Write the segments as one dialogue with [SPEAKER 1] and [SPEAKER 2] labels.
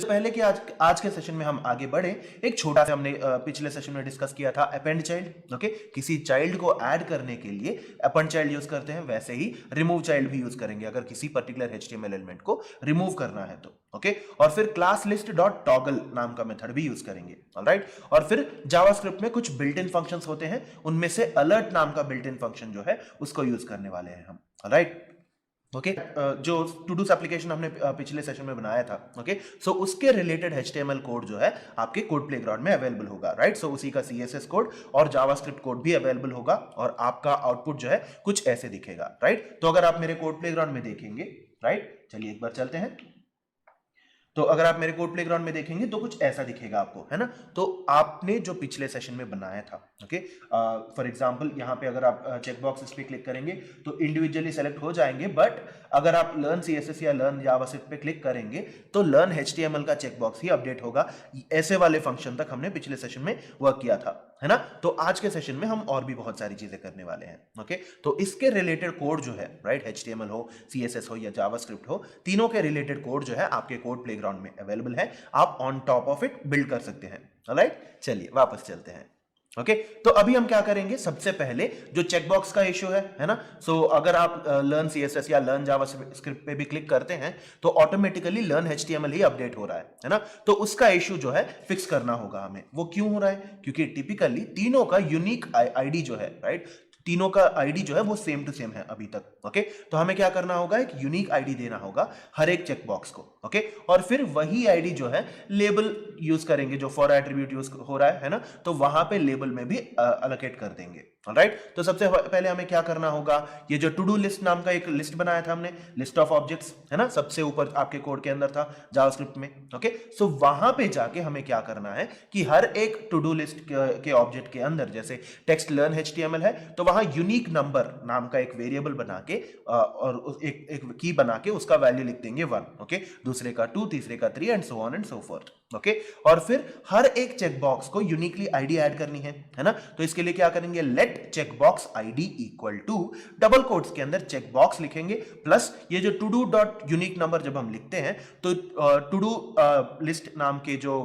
[SPEAKER 1] पहले कि आज के सेशन में हम आगे बढ़े, एक छोटा सा हमने पिछले सेशन में डिस्कस किया था अपेंड चाइल्ड। ओके, किसी चाइल्ड को ऐड करने के लिए अपेंड चाइल्ड यूज करते हैं, वैसे ही रिमूव चाइल्ड भी यूज करेंगे अगर किसी पर्टिकुलर HTML एलिमेंट को रिमूव करना है तो। ओके, और फिर क्लास लिस्ट डॉट टॉगल नाम का मेथड भी यूज करेंगे। ऑलराइट, और फिर जावास्क्रिप्ट में कुछ बिल्ट इन फंक्शंस होते हैं, उनमें से अलर्ट नाम का बिल्ट इन फंक्शन जो है उसको यूज करने वाले हैं हम। ऑलराइट, ओके, जो टू डूस एप्लीकेशन हमने पिछले सेशन में बनाया था, ओके, सो उसके रिलेटेड HTML कोड जो है आपके कोड प्लेग्राउंड में अवेलेबल होगा। राइट, सो उसी का CSS कोड और जावास्क्रिप्ट कोड भी अवेलेबल होगा और आपका आउटपुट जो है कुछ ऐसे दिखेगा। राइट, तो अगर आप मेरे कोड प्लेग्राउंड में देखेंगे, राइट, चलिए एक बार चलते हैं। तो अगर आप मेरे कोड प्लेग्राउंड में देखेंगे तो कुछ ऐसा दिखेगा आपको, है ना। तो आपने जो पिछले सेशन में बनाया था, ओके, फॉर एग्जांपल यहाँ पे अगर आप चेकबॉक्स इस पे क्लिक करेंगे तो इंडिविजुअली सेलेक्ट हो जाएंगे, बट अगर आप लर्न CSS या लर्न जावास्क्रिप्ट पे क्लिक करेंगे तो लर्न HTML का चेकबॉक्स ही अपडेट होगा। ऐसे वाले फंक्शन तक हमने पिछले सेशन में वर्क किया था, है ना। तो आज के सेशन में हम और भी बहुत सारी चीजें करने वाले हैं। ओके, तो इसके रिलेटेड कोड जो है, राइट, HTML हो, CSS हो या जावास्क्रिप्ट हो, तीनों के रिलेटेड कोड जो है आपके कोड प्लेग्राउंड में अवेलेबल है। आप on top of it build कर सकते हैं। ऑलराइट, चलिए वापस चलते हैं। ओके, तो अभी हम क्या करेंगे, सबसे पहले जो चेकबॉक्स का इश्यू है ना। सो अगर आप लर्न CSS या लर्न जावास्क्रिप्ट पे भी क्लिक करते हैं तो ऑटोमेटिकली लर्न HTML ही अपडेट हो रहा है ना। तो उसका इश्यू जो है फिक्स करना होगा हमें। वो क्यों हो रहा है, क्योंकि टिपिकली तीनों का यूनिक ID जो है, राइट, तीनों का ID जो है वो सेम टू सेम है अभी तक। ओके, तो हमें क्या करना होगा, एक यूनिक ID देना होगा हर एक चेकबॉक्स को। ओके, और फिर वही ID जो है लेबल यूज करेंगे, जो फॉर एट्रीब्यूट यूज हो रहा है ना, तो वहां पे लेबल में भी अलोकेट कर देंगे। ऑलराइट, तो सबसे पहले हमें क्या करना होगा, ये जो टू डू लिस्ट नाम का एक लिस्ट बनाया था हमने, लिस्ट ऑफ ऑब्जेक्ट्स, है ना, सबसे ऊपर आपके कोड के अंदर था जावास्क्रिप्ट में। ओके, सो वहां पे जाके हमें क्या करना है कि हर एक टू डू लिस्ट के ऑब्जेक्ट के अंदर, जैसे टेक्स्ट लर्न HTML है तो वहां यूनिक नंबर नाम का एक वेरिएबल बना के और एक की बना के उसका वैल्यू लिख देंगे 1। ओके, दूसरे का 2, तीसरे का 3 and so on and so fourth. Okay, और फिर हर एक चेकबॉक्स को यूनिकली ID ऐड करनी है ना। तो इसके लिए क्या करेंगे, let checkbox ID equal to double quotes के अंदर चेकबॉक्स लिखेंगे प्लस ये जो to do dot unique number जब हम लिखते हैं तो टू डू लिस्ट नाम के जो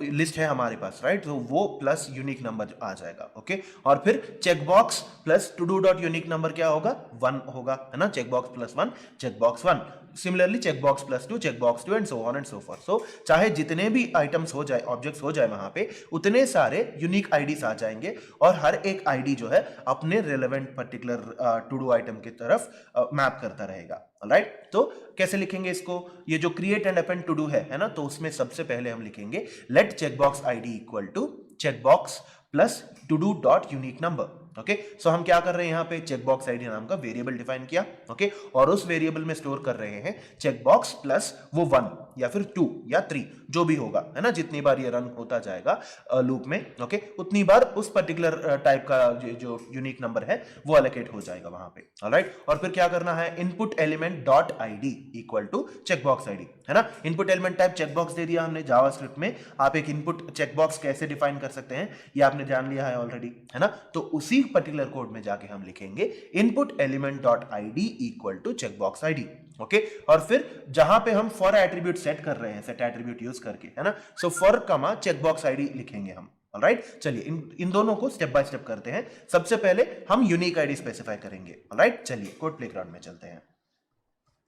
[SPEAKER 1] लिस्ट है हमारे पास, राइट, तो वो प्लस यूनिक नंबर आ जाएगा। ओके, और फिर checkbox plus to do dot unique number क्या होगा, 1 होगा, है ना। Checkbox plus 1 checkbox 1, similarly checkbox plus 2 checkbox 2 and so on and so forth. So चाहे जितने भी आइटम्स हो जाए, ऑब्जेक्ट्स हो जाए वहां पे, उतने सारे यूनिक IDs आ जाएंगे और हर एक ID जो है अपने relevant particular to do item की तरफ मैप करता रहेगा। राइट, तो कैसे लिखेंगे इसको, ये जो create and append to do है ना, तो उसमें सबसे पहले हम लिखेंगे let checkbox ID equal to checkbox plus to do dot unique number. Okay, so हम क्या कर रहे हैं, यहाँ पे चेकबॉक्स ID नाम का वेरिएबल डिफाइन किया। ओके, और उस वेरिएबल में स्टोर कर रहे हैं चेकबॉक्स प्लस वो 1 या फिर 2 या 3 जो भी होगा, है ना। जितनी बार ये रन होता जाएगा लूप में, ओके, उतनी बार उस पर्टिकुलर टाइप का जो यूनिक नंबर है वो अलोकेट हो जाएगा वहां पे। ऑलराइट, और फिर क्या करना है, input element dot ID equal to checkbox ID, है ना। इनपुट एलिमेंट टाइप चेकबॉक्स दे दिया हमने जावास्क्रिप्ट में। आप एक इनपुट चेकबॉक्स कैसे डिफाइन कर सकते हैं ये आपने जान लिया है ऑलरेडी, है ना। तो उसी पर्टिकुलर कोड में जाके हम लिखेंगे input element dot ID equal to checkbox ID। Okay, और फिर जहां पे हम फॉर एट्रीब्यूट सेट कर रहे हैं, सेट एट्रीब्यूट यूज करके, है ना, सो फॉर कमा चेकबॉक्स ID लिखेंगे हम। ऑलराइट, चलिए इन दोनों को स्टेप बाय स्टेप करते हैं। सबसे पहले हम यूनिक ID स्पेसिफाई करेंगे। ऑलराइट, चलिए कोड प्लेग्राउंड में चलते हैं।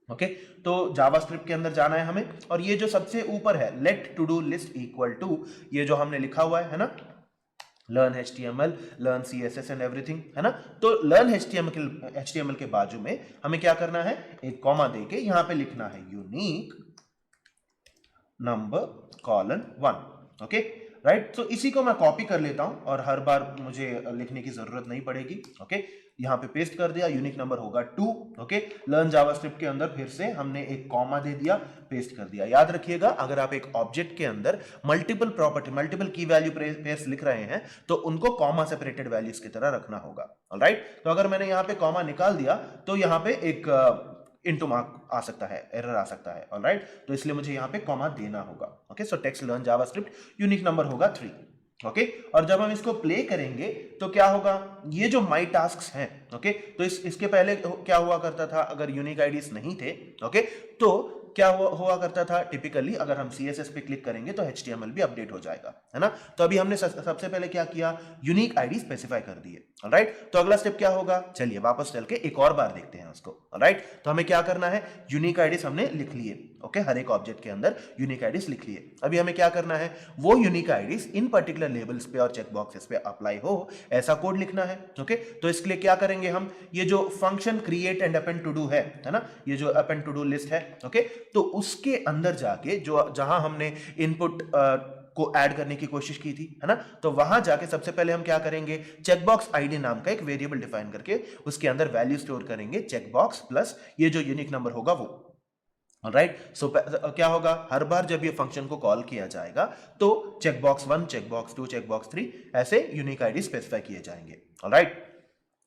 [SPEAKER 1] ओके, तो जावास्क्रिप्ट के अंदर जाना है हमें और ये जो सबसे ऊपर है let to do list equal to, ये जो हमने लिखा हुआ है ना, learn HTML, learn CSS and everything, है ना। तो लर्न HTML के बाजू में हमें क्या करना है, एक कॉमा देके यहां पे लिखना है unique number colon 1। Okay, right, तो इसी को मैं कॉपी कर लेता हूं और हर बार मुझे लिखने की जरूरत नहीं पड़ेगी। ओके, यहां पे पेस्ट कर दिया, यूनिक नंबर होगा 2। ओके, लर्न जावास्क्रिप्ट के अंदर फिर से हमने एक कॉमा दे दिया, पेस्ट कर दिया। याद रखिएगा, अगर आप एक ऑब्जेक्ट के अंदर मल्टीपल प्रॉपर्टी, मल्टीपल की वैल्यू पेयर्स लिख रहे हैं तो उनको कॉमा सेपरेटेड वैल्यूज की तरह रखना होगा। ऑलराइट, तो अगर मैंने यहां पे कॉमा निकाल दिया तो यहां पे एक इनटू मार्क आ सकता है, एरर आ सकता है। ऑलराइट, तो इसलिए मुझे यहां पे कॉमा देना होगा। ओके, सो text learn JavaScript unique number होगा 3। ओके, और जब हम इसको प्ले करेंगे तो क्या होगा, ये जो माई टास्क्स हैं, ओके, तो इसके पहले क्या हुआ करता था, अगर यूनिक IDs नहीं थे, ओके, तो क्या हुआ करता था टिपिकली, अगर हम CSS पे क्लिक करेंगे तो HTML भी अपडेट हो जाएगा, है ना। तो अभी हमने सबसे पहले क्या किया, यूनिक आईडी स्पेसिफाई कर दिए। ऑलराइट, तो अगला स्टेप क्या होगा, चलिए वापस चल के एक और बार देखते हैं उसको। ऑलराइट, तो हमें क्या करना है, यूनिक आईडीज हमने लिख लिए, ओके, हर एक ऑब्जेक्ट के अंदर यूनिक आईडीज लिख लिए। अभी हमें क्या करना है, वो unique IDs in particular labels पे और चेक बॉक्सेस पे अप्लाई हो ऐसा कोड लिखना है। ओके, तो इसके लिए क्या करेंगे हम, ये जो function create and append to do है ना, ये जो अपेंड टू डू लिस्ट है, ओके, तो उसके अंदर जाके जो जहां हमने इनपुट को ऐड करने की कोशिश की थी, है ना, तो वहां जाके सबसे पहले हम क्या करेंगे, चेकबॉक्स आईडी नाम का एक वेरिएबल डिफाइन करके उसके अंदर वैल्यू स्टोर करेंगे, चेकबॉक्स प्लस ये जो यूनिक नंबर होगा वो। राइट, सो क्या होगा, हर बार जब ये फंक्शन को कॉल किया जाएगा तो चेकबॉक्स 1, चेकबॉक्स 2, चेकबॉक्स 3 ऐसे यूनिक आईडी स्पेसिफाई किए जाएंगे। ऑलराइट,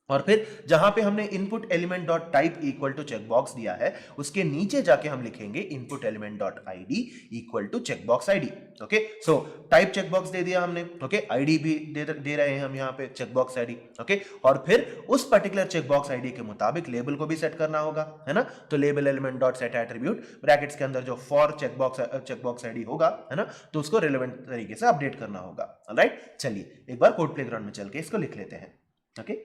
[SPEAKER 1] और फिर जहां पे हमने input element dot type equal to checkbox दिया है, उसके नीचे जाके हम लिखेंगे input element dot ID equal to checkbox ID. Okay, so type checkbox दे दिया हमने, ओके, आईडी भी दे रहे हैं हम यहाँ पे चेकबॉक्स आईडी। ओके, और फिर उस पर्टिकुलर चेकबॉक्स आईडी के मुताबिक लेबल को भी सेट करना होगा, है ना, तो label element dot set attribute brackets के अंदर जो फॉर चेकबॉक्स आईडी होगा, है ना, तो उसको रिलेवेंट तरीके से अपडेट करना होगा। राइट, चलिए एक बार कोड प्लेग्राउंड में चल के इसको लिख लेते हैं। ओके,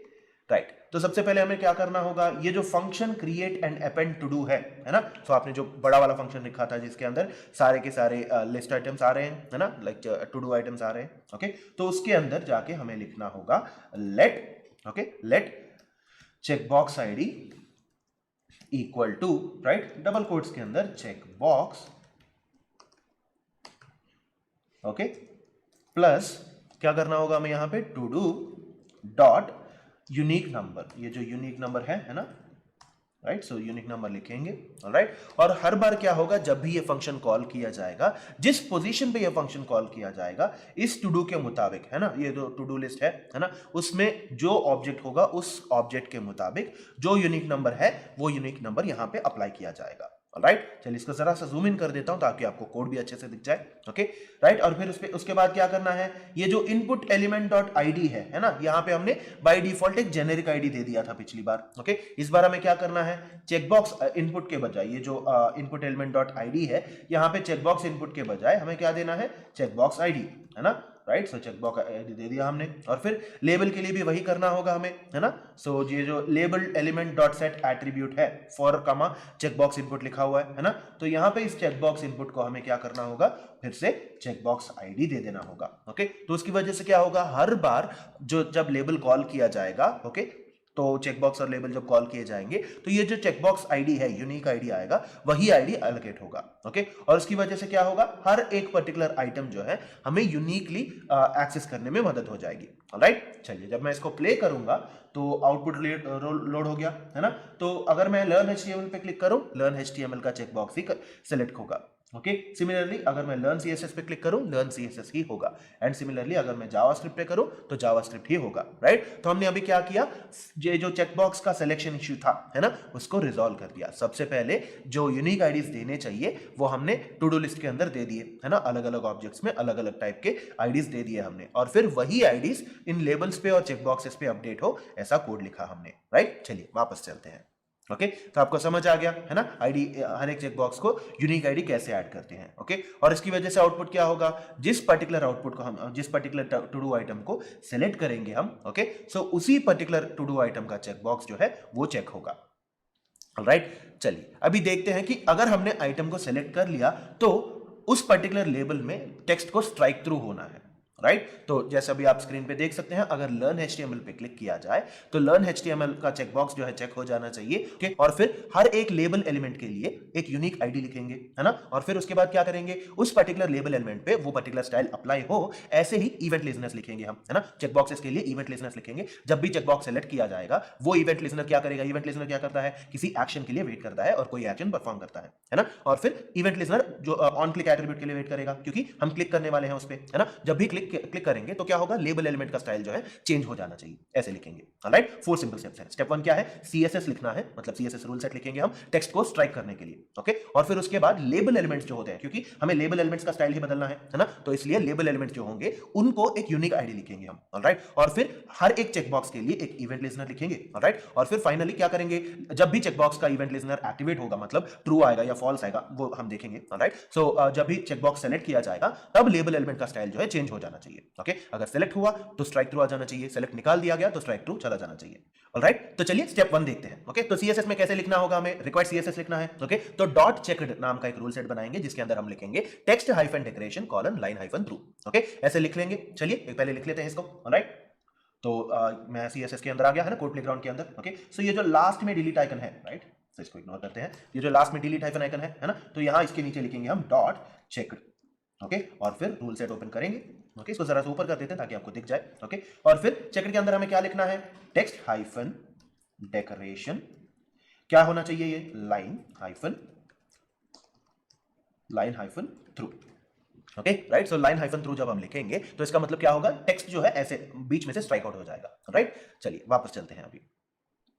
[SPEAKER 1] राइट, तो सबसे पहले हमें क्या करना होगा, ये जो function create and append to do है ना, तो आपने जो बड़ा वाला फंक्शन लिखा था जिसके अंदर सारे के सारे लिस्ट आइटम्स आ रहे हैं, है ना, लाइक टू डू आइटम्स आ रहे हैं। ओके, तो उसके अंदर जाके हमें लिखना होगा let, okay, let checkbox ID equal to, right, double quotes के अंदर चेकबॉक्स, ओके, प्लस क्या करना होगा हमें यहां पे, to do dot unique number, ये जो यूनिक नंबर है ना, राइट, सो यूनिक नंबर लिखेंगे। ऑलराइट, और हर बार क्या होगा, जब भी ये फंक्शन कॉल किया जाएगा, जिस पोजीशन पे ये फंक्शन कॉल किया जाएगा, इस टू डू के मुताबिक, है ना, ये जो टू डू लिस्ट है ना, उसमें जो ऑब्जेक्ट होगा उस ऑब्जेक्ट के मुताबिक जो यूनिक नंबर है वो यूनिक नंबर यहां पे अप्लाई किया जाएगा। राइट, चलिए इसको जरा सा जूम इन कर देता हूं ताकि आपको कोड भी अच्छे से दिख जाए। ओके, राइट, और फिर उसके बाद क्या करना है, ये जो इनपुट एलिमेंट डॉट आईडी है ना, यहां पे हमने बाय डिफॉल्ट एक जेनेरिक आईडी दे दिया था पिछली बार। ओके, इस बार हमें क्या करना है, चेकबॉक्स इनपुट के बजाय, ये जो इनपुट एलिमेंट डॉट आईडी है, यहां पे चेकबॉक्स इनपुट के बजाय हमें क्या देना है, चेकबॉक्स आईडी, है ना। राइट, सो चेकबॉक्स आईडी दे दिया हमने, और फिर लेबल के लिए भी वही करना होगा हमें, है ना। सो ये जो label element dot set attribute है, फॉर कमा चेकबॉक्स इनपुट लिखा हुआ है ना, तो यहां पे इस चेकबॉक्स इनपुट को हमें क्या करना होगा, फिर से चेकबॉक्स आईडी दे देना होगा। ओके, तो उसकी वजह से क्या होगा, हर बार जब लेबल कॉल किया जाएगा, ओके, तो चेकबॉक्स और लेबल जब कॉल किए जाएंगे तो ये जो चेकबॉक्स आईडी है, यूनिक आईडी आएगा, वही आईडी एलोकेट होगा। ओके, और उसकी वजह से क्या होगा, हर एक पर्टिकुलर आइटम जो है हमें यूनिकली एक्सेस करने में मदद हो जाएगी। ऑलराइट, चलिए जब मैं इसको प्ले करूंगा तो आउटपुट लोड हो गया, है ना। तो अगर मैं लर्न HTML पे क्लिक करूं, लर्न HTML का चेकबॉक्स ही सिलेक्ट होगा। ओके, सिमिलरली अगर मैं लर्न CSS पे क्लिक करूं, लर्न CSS ही होगा, एंड सिमिलरली अगर मैं जावास्क्रिप्ट पे करूं तो जावास्क्रिप्ट ही होगा। राइट, तो हमने अभी क्या किया, ये जो चेकबॉक्स का सिलेक्शन इश्यू था, है ना, उसको रिजॉल्व कर दिया। सबसे पहले जो यूनिक आईडीज देने चाहिए वो हमने टू डू लिस्ट के अंदर दे दिए, है ना, अलग अलग ऑब्जेक्ट्स में अलग अलग टाइप के आईडीज दे दिए हमने, और फिर वही आईडीज इन लेबल्स पे और चेकबॉक्सेस पे अपडेट हो ऐसा कोड लिखा हमने। राइट, चलिए वापस चलते हैं। ओके, तो आपको समझ आ गया है ना, आईडी, हर एक चेकबॉक्स को यूनिक आईडी कैसे ऐड करते हैं। ओके, और इसकी वजह से आउटपुट क्या होगा, जिस पर्टिकुलर आउटपुट को हम, जिस पर्टिकुलर टू डू आइटम को सेलेक्ट करेंगे हम, ओके, सो उसी पर्टिकुलर टू डू आइटम का चेकबॉक्स जो है वो चेक होगा। राइट, चलिए अभी देखते हैं कि अगर हमने आइटम को सेलेक्ट कर लिया तो उस पर्टिकुलर लेबल में टेक्स्ट को स्ट्राइक थ्रू होना है। राइट, तो जैसे अभी आप स्क्रीन पे देख सकते हैं, अगर लर्न HTML पे क्लिक किया जाए तो लर्न HTML का चेकबॉक्स जो है चेक हो जाना चाहिए। ओके, और फिर हर एक लेबल एलिमेंट के लिए एक यूनिक आईडी लिखेंगे, है ना, और फिर उसके बाद क्या करेंगे, उस पर्टिकुलर लेबल एलिमेंट पे वो पर्टिकुलर स्टाइल अप्लाई हो ऐसे ही इवेंट लिजनर्स लिखेंगे हम, है ना, चेकबॉक्सेस के लिए इवेंट लिजनर्स लिखेंगे। जब भी चेकबॉक्स सेलेक्ट किया जाएगा वो इवेंट लिजनर क्या करेगा, इवेंट लिजनर क्या करता है, किसी एक्शन के लिए वेट करता है और कोई एक्शन परफॉर्म करता है ना, और फिर इवेंट लिजनर जो ऑन क्लिक एट्रीब्यूट के लिए वेट करेगा, क्योंकि हम क्लिक करने वाले हैं उस पर, है ना, जब भी क्लिक क्लिक करेंगे तो क्या होगा, लेबल एलिमेंट का स्टाइल जो है चेंज हो जाना चाहिए, ऐसे लिखेंगे। ऑलराइट, 4 सिंपल स्टेप्स हैं। स्टेप 1 क्या है, CSS लिखना है, मतलब CSS रूल सेट लिखेंगे हम टेक्स्ट को स्ट्राइक करने के लिए। ओके, और फिर उसके बाद लेबल एलिमेंट्स जो होते हैं, क्योंकि हमें लेबल एलिमेंट्स का स्टाइल ही बदलना है ना, तो इसलिए लेबल एलिमेंट्स जो होंगे उनको एक यूनिक आईडी लिखेंगे हम। ऑलराइट, और फिर हर एक चेकबॉक्स के लिए एक इवेंट लिसनर लिखेंगे। ऑलराइट, और फिर फाइनली क्या करेंगे, जब भी चेकबॉक्स का इवेंट लिसनर एक्टिवेट होगा, मतलब ट्रू आएगा या फॉल्स आएगा, वो हम देखेंगे। ऑलराइट, सो जब भी चेकबॉक्स सेलेक्ट किया जाएगा तब लेबल एलिमेंट का स्टाइल जो है चेंज हो जाना चाहिए। ओके, अगर सेलेक्ट हुआ तो स्ट्राइक थ्रू आ जाना चाहिए, सेलेक्ट निकाल दिया गया तो स्ट्राइक थ्रू चला जाना चाहिए। ऑलराइट, तो चलिए स्टेप 1 देखते हैं। ओके, तो CSS में कैसे लिखना होगा, हमें रिक्वायर्ड CSS लिखना है। ओके, तो डॉट चेक्ड नाम का एक रूल सेट बनाएंगे जिसके अंदर हम लिखेंगे text hyphen decoration colon line hyphen through. Okay, ऐसे लिख लेंगे। चलिए पहले लिख लेते हैं इसको। ऑलराइट, तो मैं CSS के अंदर आ गया है ना, कोड प्लेग्राउंड के अंदर। ओके, सो ये जो लास्ट में डिलीट आइकन है, राइट, तो इसको इग्नोर करते हैं। ये जो लास्ट में डिलीट हाइफन आइकन है ना, तो यहां इसके नीचे लिखेंगे हम डॉट चेक्ड। ओके, और फिर रूल सेट ओपन करेंगे। ओके, इसको जरा सा ऊपर कर देते हैं ताकि आपको दिख जाए। ओके, और फिर चेक्ड के अंदर हमें क्या लिखना है, टेक्स्ट हाइफन डेकोरेशन, क्या होना चाहिए ये, line hyphen through. Okay, right, so line hyphen through जब हम लिखेंगे तो इसका मतलब क्या होगा, टेक्स्ट जो है ऐसे बीच में से स्ट्राइक आउट हो जाएगा। राइट, चलिए वापस चलते हैं अभी।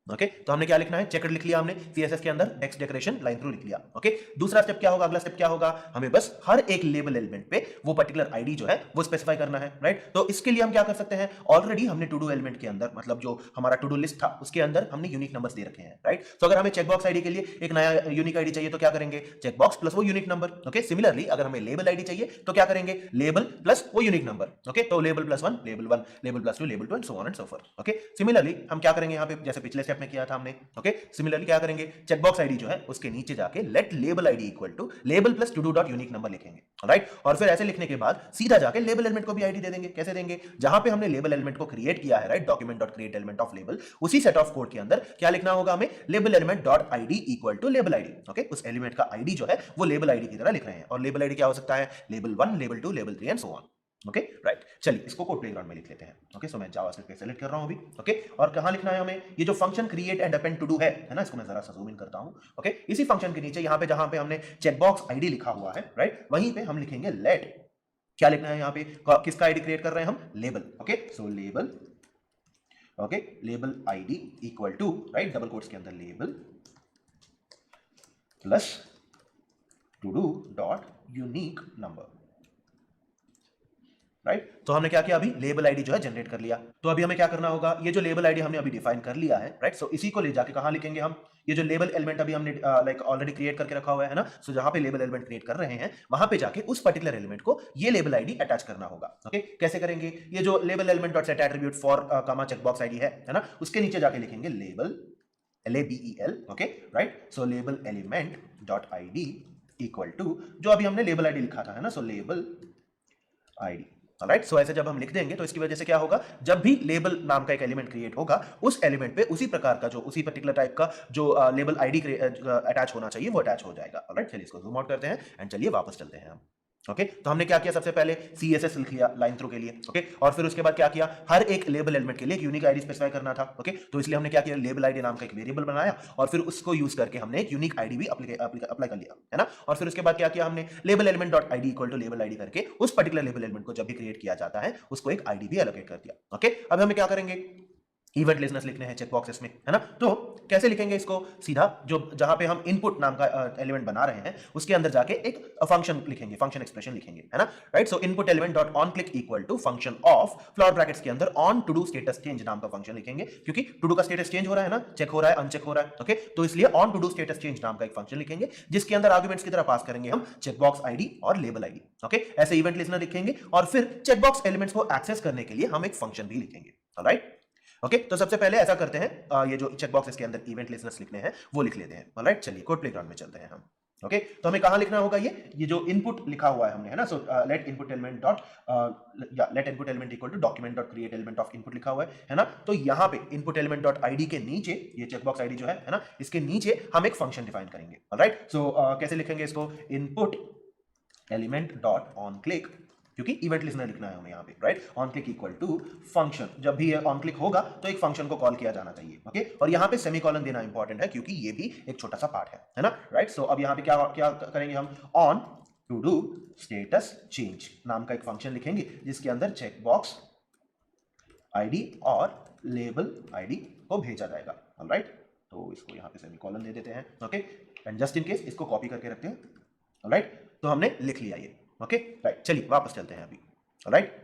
[SPEAKER 1] ओके, तो हमने क्या लिखना है, चेकर्ड लिख लिया हमने CSS के अंदर, टेक्स्ट डेकोरेशन लाइन थ्रू लिख लिया। ओके, दूसरा स्टेप क्या होगा, अगला स्टेप क्या होगा, हमें बस हर एक लेबल एलिमेंट पे वो पर्टिकुलर आईडी जो है वो स्पेसिफाई करना है। राइट, तो इसके लिए हम क्या कर सकते हैं, ऑलरेडी हमने टू डू एलिमेंट के अंदर, मतलब जो हमारा टू डू लिस्ट था उसके अंदर हमने यूनिक नंबर्स दे रखे हैं। राइट, तो अगर हमें चेकबॉक्स आईडी के लिए एक नया यूनिक आईडी चाहिए तो क्या करेंगे, चेकबॉक्स प्लस वो यूनिक नंबर। ओके, सिमिलरली अगर हमें लेबल आईडी चाहिए तो क्या करेंगे, लेबल प्लस वो यूनिक नंबर। ओके, तो label plus 1, label plus 2, label 2 and so on and so forth. Okay, similarly हम क्या करेंगे यहाँ पे, जैसे पिछले स्टेप में किया था हमने। ओके, सिमिलरली क्या करेंगे, चेकबॉक्स आईडी जो है उसके नीचे जाके let label ID equal to label plus to do dot unique number लिखेंगे। राइट, और फिर ऐसे लिखने के बाद सीधा जाके लेबल एलिमेंट को भी आईडी दे देंगे। कैसे देंगे, जहां पे हमने लेबल एलिमेंट को क्रिएट किया है, right, document dot create element of label, उसी सेट ऑफ कोड के अंदर क्या लिखना होगा हमें, label element dot ID equal to label ID. Okay, उस एलिमेंट का आईडी जो है वो लेबल आईडी की तरह लिख रहे हैं, और लेबल आईडी क्या हो सकता है, label 1, label 2, label 3 and so on. Okay, right, चलिए इसको कोड प्लेग्राउंड में लिख लेते हैं। ओके, सो मैं जावास्क्रिप्ट पे सेलेक्ट कर रहा हूं अभी। ओके, और कहां लिखना है हमें, ये जो function create and append to do है ना, इसको मैं जरा सा जूम इन करता हूं। ओके, इसी फंक्शन के नीचे यहां पे जहां पे हमने चेकबॉक्स आईडी लिखा हुआ है, राइट, वहीं पे हम लिखेंगे लेट, क्या लिखना है यहां पे, किसका आईडी क्रिएट कर रहे हैं हम, label. Okay, so label, okay, label ID equal to, right, double quotes के अंदर label plus to do dot unique number. Right, तो हमने क्या किया, अभी लेबल आईडी जो है जनरेट कर लिया। तो अभी हमें क्या करना होगा, ये जो लेबल आईडी हमने अभी डिफाइन कर लिया है, राइट, सो इसी को ले जाके कहां लिखेंगे हम, ये जो लेबल एलिमेंट अभी हमने लाइक ऑलरेडी क्रिएट करके रखा हुआ है ना, सो जहां पे लेबल एलिमेंट क्रिएट कर रहे हैं वहां पे जाके उस पर्टिकुलर एलिमेंट को ये लेबल आईडी अटैच करना होगा। ओके, कैसे करेंगे, ये जो label element dot set attribute for comma checkbox ID है ना, उसके नीचे जाके लिखेंगे label, LABEL। Okay, right, so label element dot ID equal to, जो अभी हमने लेबल आईडी लिखा था है ना, so label ID. Right, so ऐसे जब हम लिख देंगे तो इसकी वजह से क्या होगा, जब भी लेबल नाम का एक एलिमेंट क्रिएट होगा उस एलिमेंट पे उसी प्रकार का जो उसी पर्टिकुलर टाइप का जो लेबल आईडी अटैच होना चाहिए वो अटैच हो जाएगा। राइट, चलिए इसको जूम आउट करते हैं एंड चलिए वापस चलते हैं हम। ओके, तो हमने क्या किया, सबसे पहले CSS लिख लिया लाइन थ्रू के लिए। ओके, और फिर उसके बाद क्या किया, हर एक लेबल एलिमेंट के लिए एक यूनिक आईडी स्पेसिफाई करना था। ओके, तो इसलिए हमने क्या किया, लेबल आईडी नाम का एक वेरिएबल बनाया और फिर उसको यूज करके हमने एक यूनिक आईडी भी अप्लाई कर लिया है ना। और फिर उसके बाद क्या किया हमने, label element dot ID equal to label ID करके उस पर्टिकुलर लेबल एलिमेंट को जब भी क्रिएट किया जाता है उसको एक आईडी भी एलोकेट कर दिया। ओके, अब हमें क्या करेंगे, इवेंट लिसनर्स लिखने हैं चेकबॉक्सेस में, है ना। तो कैसे लिखेंगे इसको, सीधा जो जहां पे हम इनपुट नाम का एलिमेंट बना रहे हैं उसके अंदर जाके एक फंक्शन लिखेंगे, फंक्शन एक्सप्रेशन लिखेंगे, है ना। Right, so input element dot on click equal to function of floor brackets के अंदर on to do status change नाम का फंक्शन लिखेंगे, क्योंकि टू डू का स्टेटस चेंज हो रहा है ना, चेक हो रहा है, अनचेक हो रहा है। ओके, तो इसलिए on to do status change नाम का एक फंक्शन लिखेंगे जिसके अंदर आर्गुमेंट्स की तरह पास करेंगे हम चेकबॉक्स आईडी और लेबल आईडी। ओके, ऐसे इवेंट लिसनर लिखेंगे और फिर चेकबॉक्स एलिमेंट्स को एक्सेस करने के लिए हम एक फंक्शन भी लिखेंगे। ऑलराइट, ओके, तो सबसे पहले ऐसा करते हैं, ये जो चेकबॉक्स इसके अंदर इवेंट लिसनर्स लिखने हैं वो लिख लेते हैं। ऑलराइट, चलिए कोड प्लेग्राउंड में चलते हैं हम। ओके, तो हमें कहां लिखना होगा, ये जो इनपुट लिखा हुआ है हमने, है ना, so let input element dot let input element equal to document dot create element of input लिखा हुआ है ना। तो यहां पे इनपुट एलिमेंट डॉट आईडी के नीचे ये चेकबॉक्स आईडी जो है ना, इसके नीचे हम एक फंक्शन डिफाइन करेंगे। ऑलराइट, सो कैसे लिखेंगे इसको, input element dot on click, क्योंकि इवेंट लिसनर लिखना है हमें यहाँ पे, right, on click equal to function, जब भी ये ऑन क्लिक होगा तो एक फंक्शन को कॉल किया जाना चाहिए। ओके, और यहाँ पे सेमीकोलन देना इंपॉर्टेंट है क्योंकि ये भी एक छोटा सा पार्ट है ना। राइट, सो अब यहाँ पे क्या क्या करेंगे हम, on to do status change नाम का एक फंक्शन लिखेंगे जिसके अंदर चेकबॉक्स आईडी और लेबल आईडी को भेजा जाएगा। ऑलराइट, तो इसको यहाँ पे सेमीकोलन दे देते हैं। Okay, and just in case इसको कॉपी करके रखते हैं। ऑलराइट, तो हमने लिख लिया ये। ओके राइट, चलिए वापस चलते हैं अभी। Alright,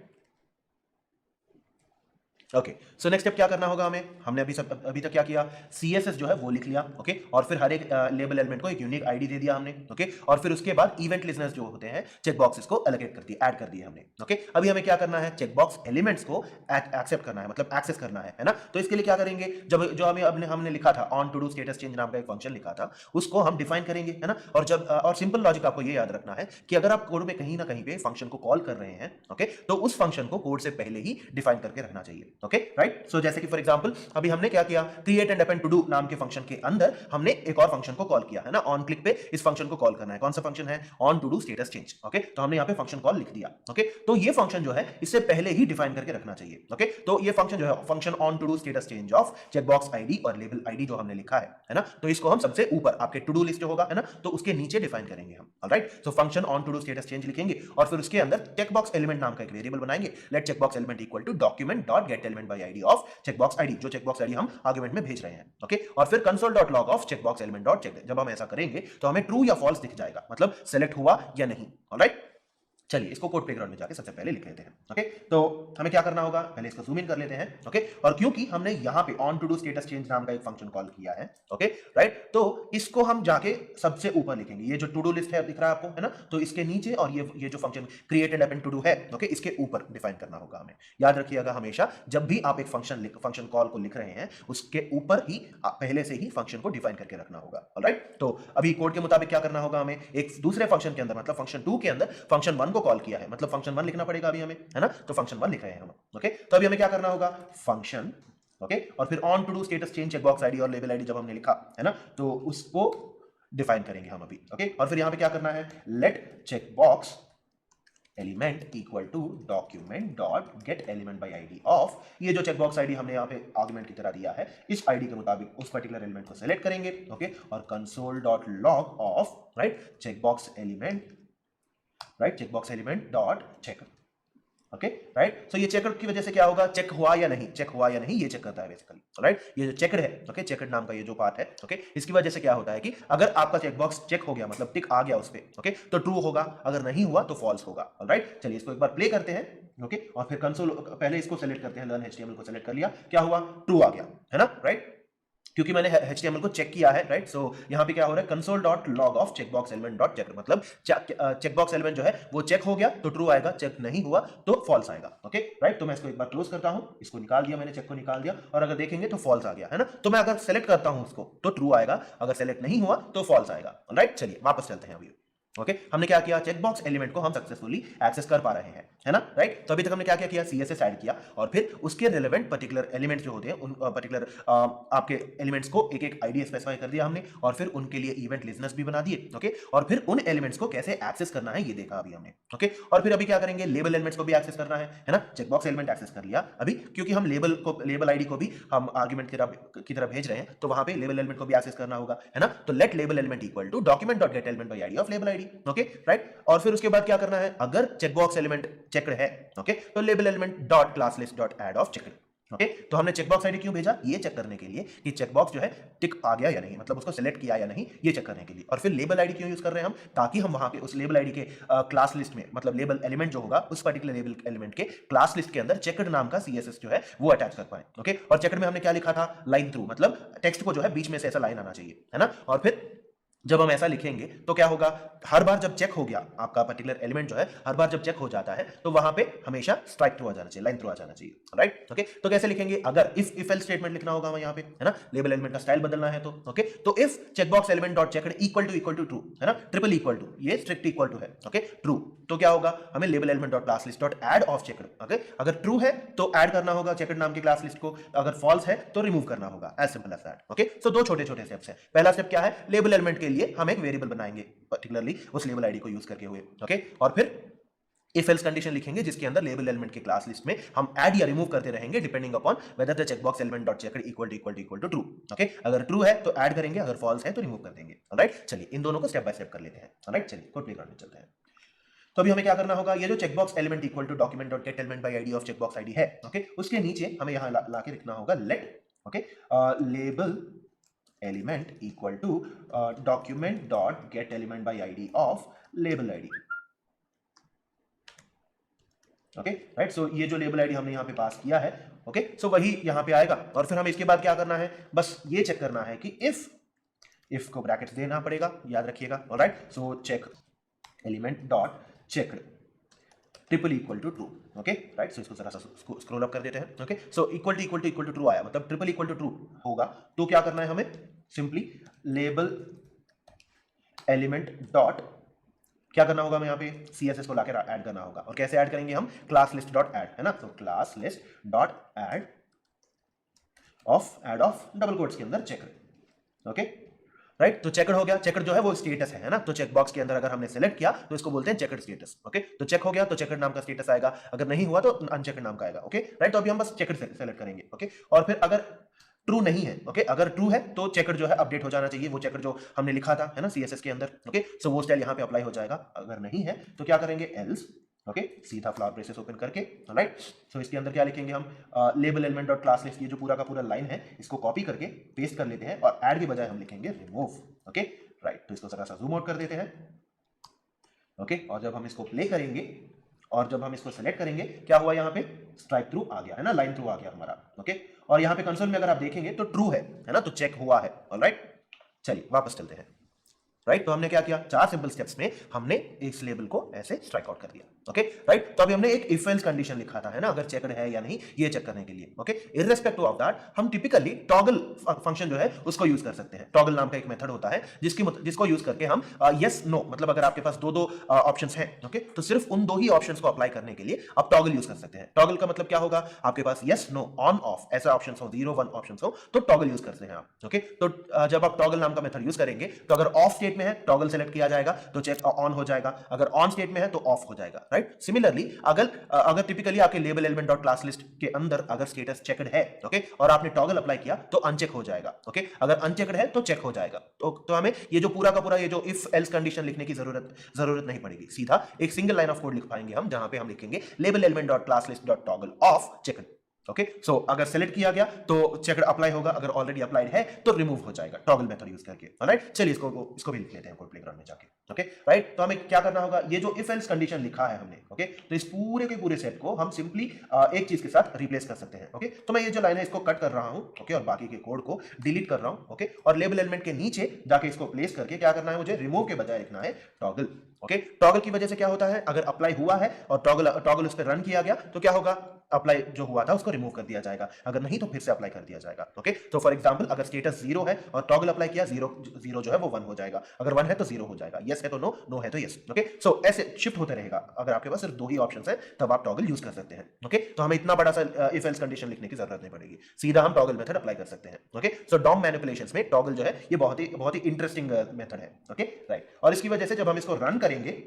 [SPEAKER 1] okay, so next step क्या करना होगा हमें, हमने अभी तक क्या किया, सीएसएस जो है वो लिख लिया। ओके, और फिर हर एक लेबल एलिमेंट को एक यूनिक आईडी दे दिया हमने। ओके, और फिर उसके बाद इवेंट लिस्टनर्स जो होते हैं चेक बॉक्सेस को एलोकेट कर दिए, ऐड कर दिए हमने। ओके, अभी हमें क्या करना है, चेक बॉक्स एलिमेंट्स को एक्सेप्ट करना है, मतलब एक्सेस करना है ना। तो इसके लिए क्या करेंगे, जब जो हमें हमने लिखा था on to do status change नाम का एक फंक्शन लिखा था, उसको हम डिफाइन करेंगे, है ना। और जब और सिंपल लॉजिक आपको ये याद रखना है कि अगर आप कोड में कहीं ना कहीं पे फंक्शन को कॉल कर रहे हैं, ओके, तो उस फंक्शन को कोड से पहले ही डिफाइन करके रखना चाहिए। ओके राइट, सो जैसे कि फॉर एग्जांपल अभी हमने क्या किया, create and append to do नाम के फंक्शन के अंदर हमने एक और फंक्शन को कॉल किया है ना। ऑन क्लिक पे इस फंक्शन को कॉल करना है, कौन सा फंक्शन है, on to do status change. Okay, तो हमने यहाँ पे फंक्शन कॉल लिख दिया। ओके, तो ये फंक्शन जो है इससे पहले ही डिफाइन करके रखना चाहिए। ओके, तो ये फंक्शन जो है function on to do status change of checkbox ID और लेबल आईडी जो हमने लिखा है ना, तो इसको हम सबसे ऊपर आपके टू डू लिस्ट होगा है ना, तो उसके नीचे डिफाइन करेंगे हम। Alright, so function on to do status change लिखेंगे और फिर उसके अंदर चेकबॉक्स एलिमेंट नाम का एक वेरिएबल बनाएंगे। Let checkbox element equal to document dot get element by ID of checkbox ID, जो चेकबॉक्स आईडी हम आर्गुमेंट में भेज रहे हैं। ओके, और फिर console dot log of checkbox element dot check. जब हम ऐसा करेंगे तो हमें ट्रू या फॉल्स दिख जाएगा, मतलब सेलेक्ट हुआ या नहीं। ऑलराइट, चलिए इसको कोड प्लेग्राउंड में जाके सबसे पहले लिख लेते हैं। ओके, तो हमें क्या करना होगा, पहले इसको जूम इन कर लेते हैं। ओके, और क्योंकि हमने यहां पे on to do status change नाम का एक फंक्शन कॉल किया है, ओके राइट, तो इसको हम जाके सबसे ऊपर लिखेंगे। ये जो टू डू लिस्ट है दिख रहा है आपको, है ना, तो इसके नीचे और ये जो function create and append to do है, ओके, इसके ऊपर डिफाइन करना होगा हमें। याद रखिएगा हमेशा जब भी आप एक फंक्शन कॉल को लिख रहे हैं उसके ऊपर ही पहले से ही फंक्शन को डिफाइन करके रखना होगा। ऑलराइट, तो अभी कोड के मुताबिक क्या करना होगा, हमें एक दूसरे फंक्शन के अंदर मतलब फंक्शन 2 के अंदर फंक्शन 1 को कॉल किया है, मतलब फंक्शन 1 लिखना पड़ेगा अभी हमें, है ना, तो फंक्शन 1 लिख रहे हैं हम। ओके, तो अभी हमें क्या करना होगा, फंक्शन, ओके, और फिर on to do status change checkbox ID और लेबल आईडी जब हमने लिखा है ना, तो उसको डिफाइन करेंगे हम अभी। ओके, और फिर यहां पे क्या करना है, let checkbox element equal to document dot get element by ID of, ये जो चेकबॉक्स आईडी हमने यहाँ पे आर्गुमेंट की तरह दिया है, इस आईडी के मुताबिक उस पर्टिकुलर एलिमेंट को सेलेक्ट करेंगे। ओके, और console dot log of right checkbox element, right checkbox element dot check. Okay right, so ये चेकर की वजह से क्या होगा, चेक हुआ या नहीं, चेक हुआ या नहीं ये चेक करता है बेसिकली। राइट, ये जो चेकड है, ओके, चेकड नाम का ये जो पार्ट है, ओके, इसकी वजह से क्या होता है कि अगर आपका चेकबॉक्स चेक हो गया मतलब टिक आ गया उस पे, ओके, तो ट्रू होगा, अगर नहीं हुआ तो फॉल्स होगा। राइट, चलिए इसको एक बार प्ले करते हैं। ओके, और फिर कंसोल पहले इसको सेलेक्ट करते हैं, लर्न एचटीएमएल को सेलेक्ट कर लिया, क्या हुआ, ट्रू आ गया, है ना। राइट, क्योंकि मैंने HTML को चेक किया है। राइट, सो यहाँ पे क्या हो रहा है, console dot log of checkbox element dot check, मतलब चेकबॉक्स एलिमेंट जो है वो चेक हो गया तो ट्रू आएगा, चेक नहीं हुआ तो फॉल्स आएगा। ओके राइट, तो मैं इसको एक बार क्लोज करता हूँ, इसको निकाल दिया मैंने, चेक को निकाल दिया, और अगर देखेंगे तो फॉल्स आ गया, है ना। तो मैं अगर सेलेक्ट करता हूँ उसको तो ट्रू आएगा, अगर सेलेक्ट नहीं हुआ तो फॉल्स आएगा। राइट, चलिए वापस चलते हैं अभी। ओके, हमने क्या किया, चेकबॉक्स एलिमेंट को हम सक्सेसफुली एक्सेस कर पा रहे हैं, है ना। राइट, तो अभी तक हमने क्या क्या किया, सीएसएस ऐड किया और फिर उसके रिलेवेंट पर्टिकुलर एलिमेंट्स जो होते हैं उन पर्टिकुलर आपके एलिमेंट्स को एक एक आईडी स्पेसिफाई कर दिया हमने, और फिर उनके लिए इवेंट लिस्टनर्स भी बना दिए। ओके, और फिर उन एलिमेंट्स को कैसे एक्सेस करना है ये देखा अभी हमने। ओके, और फिर अभी क्या करेंगे, लेबल एलिमेंट्स को भी एक्सेस करना है ना। चेकबॉक्स एलिमेंट एक्सेस कर लिया अभी, क्योंकि हम लेबल आईडी को भी हम आर्गुमेंट की तरह भेज रहे हैं, तो वहां पे लेबल एलिमेंट को भी एक्सेस करना होगा, है ना। तो let label element equal to document dot get element by ID of label ID. Okay right, और फिर उसके बाद क्या करना है, अगर चेकबॉक्स एलिमेंट चेक्ड है, ओके, तो label element dot class list dot add of checked. Okay, तो हमने चेकबॉक्स आईडी क्यों भेजा, ये चेक करने के लिए कि चेकबॉक्स जो है टिक आ गया या नहीं, मतलब उसको सेलेक्ट किया या नहीं, ये चेक करने के लिए। और फिर लेबल आईडी क्यों यूज कर रहे हैं हम, ताकि हम वहां पे उस लेबल आईडी के क्लास लिस्ट में, मतलब लेबल एलिमेंट जो होगा उस पर्टिकुलर लेबल एलिमेंट के क्लास लिस्ट के अंदर चेकड नाम का सीएसएस जो है वो अटैच कर पाए। ओके, और चेकड में हमने क्या लिखा था, लाइन थ्रू, मतलब टेक्स्ट को जो है बीच में से ऐसा लाइन आना चाहिए, है ना। और फिर जब हम ऐसा लिखेंगे तो क्या होगा, हर बार जब चेक हो गया आपका पर्टिकुलर एलिमेंट जो है, हर बार जब चेक हो जाता है तो वहां पे हमेशा स्ट्राइक थ्रू आ जाना चाहिए, लाइन थ्रू आ जाना चाहिए। राइट, ओके, तो कैसे लिखेंगे, अगर इफ एल्स स्टेटमेंट लिखना होगा हमें यहाँ पे, है ना, लेबल एलिमेंट का स्टाइल बदलना है तो। ओके, तो if checkbox element dot checked equal to true, है ना, ट्रिपल इक्वल टू, ये स्ट्रिक्ट इक्वल टू है, ओके, ट्रू, तो क्या होगा, हमें label element dot class list dot add of checked, okay, अगर ट्रू है तो ऐड करना होगा चेकड नाम की क्लास लिस्ट को, अगर फॉल्स है तो रिमूव करना होगा, as simple as that. Okay, so दो छोटे छोटे स्टेप्स है। पहला स्टेप क्या है, लेबल एलिमेंट के लिए हम एक वेरिएबल बनाएंगे पर्टिकुलरली उस लेबल आईडी को यूज करके हुए। ओके, और फिर इफ एल्स कंडीशन लिखेंगे जिसके अंदर लेबल एलिमेंट के क्लास लिस्ट में हम ऐड या रिमूव करते रहेंगे depending upon whether the checkbox element dot checked equal to true. Okay, अगर ट्रू है तो ऐड करेंगे, अगर फॉल्स है तो रिमूव कर देंगे। ऑलराइट, चलिए इन दोनों को स्टेप बाय स्टेप कर लेते हैं। ऑलराइट, चलिए कोड प्लेग्राउंड में चलते हैं। तो अभी हमें क्या करना होगा, ये जो checkbox element equal to document dot get element by ID of checkbox ID है, ओके, उसके नीचे हमें यहां लाके लिखना होगा let, okay, label element equal to document dot get element by ID of label ID, okay, right. So ये जो लेबल आईडी हमने यहाँ पे पास किया है, ओके, सो वही यहाँ पे आएगा। और फिर हमें इसके बाद क्या करना है, बस ये चेक करना है कि इफ को ब्रैकेट्स देना पड़ेगा, याद रखिएगा, alright. So check element dot checked triple equal to true, okay, right. So इसको जरा सा स्क्रॉल अप कर देते हैं, okay. So equal to true आया, मतलब ट्रिपल इक्वल टू ट्रू होगा, तो क्या करना है हमें, सिंपली लेबल एलिमेंट डॉट क्या करना होगा, हमें यहाँ पे CSS को लाकर ऐड करना होगा। और कैसे ऐड करेंगे हम, क्लास लिस्ट डॉट ऐड, है ना। तो class list dot add of double quotes के अंदर चेकर, ओके, राइट। तो चेकर हो गया, चेकर जो है वो स्टेटस है ना। तो चेक बॉक्स के अंदर अगर हमने सेलेक्ट किया तो इसको बोलते हैं चेकर स्टेटस, ओके। तो चेक हो गया तो चेकर नाम का स्टेटस आएगा, अगर नहीं हुआ तो अनचेकर नाम का आएगा, ओके, राइट। तो अभी हम बस चेकर सेलेक्ट करेंगे, ओके। और फिर अगर ट्रू नहीं है, ओके, अगर ट्रू है तो चेकर जो है अपडेट हो जाना चाहिए, वो चेकर जो हमने लिखा था, है ना, CSS के अंदर, ओके। सो वो स्टाइल यहाँ पे अप्लाई हो जाएगा। अगर नहीं है तो क्या करेंगे, एल्स, ओके, सीधा फ्लावर ब्रेसेस ओपन करके, राइट। सो इसके अंदर क्या लिखेंगे हम, label element dot class list, ये जो पूरा का पूरा लाइन है इसको कॉपी करके पेस्ट कर लेते हैं और ऐड के बजाय हम लिखेंगे रिमूव, ओके, राइट। तो इसको जरा सा जूम आउट कर देते हैं, ओके। और जब हम इसको प्ले करेंगे और जब हम इसको सेलेक्ट करेंगे, क्या हुआ, यहाँ पे स्ट्राइक थ्रू आ गया, है ना, लाइन थ्रू आ गया हमारा, ओके। और यहाँ पे कंसोल में अगर आप देखेंगे तो ट्रू है ना, तो चेक हुआ है, ऑलराइट। चलिए वापस चलते हैं, राइट। तो हमने क्या किया, 4 सिंपल स्टेप्स में हमने इस लेबल को ऐसे स्ट्राइक आउट कर दिया, ओके, राइट। तो अभी हमने एक इफ एल्स कंडीशन लिखा था, है ना, अगर चेकड है या नहीं ये चेक करने के लिए, ओके। इररिस्पेक्टिव ऑफ दैट हम टिपिकली टॉगल फंक्शन जो है उसको यूज कर सकते हैं। टॉगल नाम का एक मेथड होता है जिसको यूज करके हम यस नो, मतलब अगर आपके पास दो ऑप्शंस हैं, ओके, तो सिर्फ उन दो ही ऑप्शंस को अप्लाई करने के लिए आप टॉगल यूज कर सकते हैं। टॉगल का मतलब क्या होगा, आपके पास यस नो ऑन ऑफ ऐसा ऑप्शंस हो, 0 1 ऑप्शंस हो तो टॉगल यूज करते हैं आप, ओके। तो जब आप टॉगल नाम का मेथड यूज करेंगे तो अगर ऑफ स्टेट में है टॉगल सेलेक्ट किया जाएगा तो चेक ऑन हो जाएगा, अगर ऑन स्टेट में है तो ऑफ हो जाएगा, राइट। सिमिलरली अगर टिपिकली आपके label element dot class list के अंदर अगर स्टेटस चेकड है, ओके, और आपने टॉगल अप्लाई किया तो अनचेक हो जाएगा, ओके। अगर अनचेकड है तो चेक हो जाएगा। तो हमें ये जो पूरा का पूरा ये जो इफ एल्स कंडीशन लिखने की जरूरत नहीं पड़ेगी, सीधा एक सिंगल लाइन ऑफ कोड लिख पाएंगे हम, जहां पे हम लिखेंगे label element dot class list dot toggle of checked, okay. So अगर सेलेक्ट किया गया तो चेकड अप्लाई होगा, अगर ऑलरेडी अप्लाइड है तो रिमूव हो जाएगा टॉगल मेथड यूज करके, ऑलराइट। चलिए इसको भी लिख लेते हैं कोड प्लेग्राउंड में जाके, ओके, राइट। तो हमें क्या करना होगा, ये जो इफ एल्स कंडीशन लिखा है हमने, ओके, तो इस पूरे के पूरे सेट को हम सिंपली एक चीज के साथ रिप्लेस कर सकते हैं, ओके। तो मैं ये जो लाइन है इसको कट कर रहा हूं, ओके, और बाकी के कोड को डिलीट कर रहा हूं, ओके। और लेबल एलिमेंट के नीचे जाके इसको प्लेस करके क्या करना है, मुझे रिमूव के बजाय लिखना है टॉगल, ओके। टॉगल की वजह से क्या होता है, अगर अप्लाई हुआ है और टॉगल उस पर रन किया गया तो क्या होगा, अप्लाई जो हुआ था उसको रिमूव कर दिया जाएगा, अगर नहीं तो फिर से अप्लाई कर दिया जाएगा, ओके। तो फॉर एग्जांपल अगर स्टेटस 0 है और टॉगल अप्लाई किया, 0 जो है वो 1 हो जाएगा, अगर 1 है तो 0 हो जाएगा, यस है तो नो, नो है तो यस, ओके। सो ऐसे शिफ्ट होते रहेगा। अगर आपके पास सिर्फ दो ही ऑप्शंस है तब आप टॉगल यूज कर सकते हैं, ओके। तो हमें इतना बड़ा सा इफ एल्स कंडीशन लिखने की जरूरत नहीं पड़ेगी, सीधा हम टॉगल मेथड अप्लाई कर सकते हैं, ओके। सो डॉम मैनिपुलेशंस में टॉगल जो है ये बहुत ही इंटरेस्टिंग मेथड है, ओके, राइट। और इसकी वजह से जब हम इसको रन करेंगे,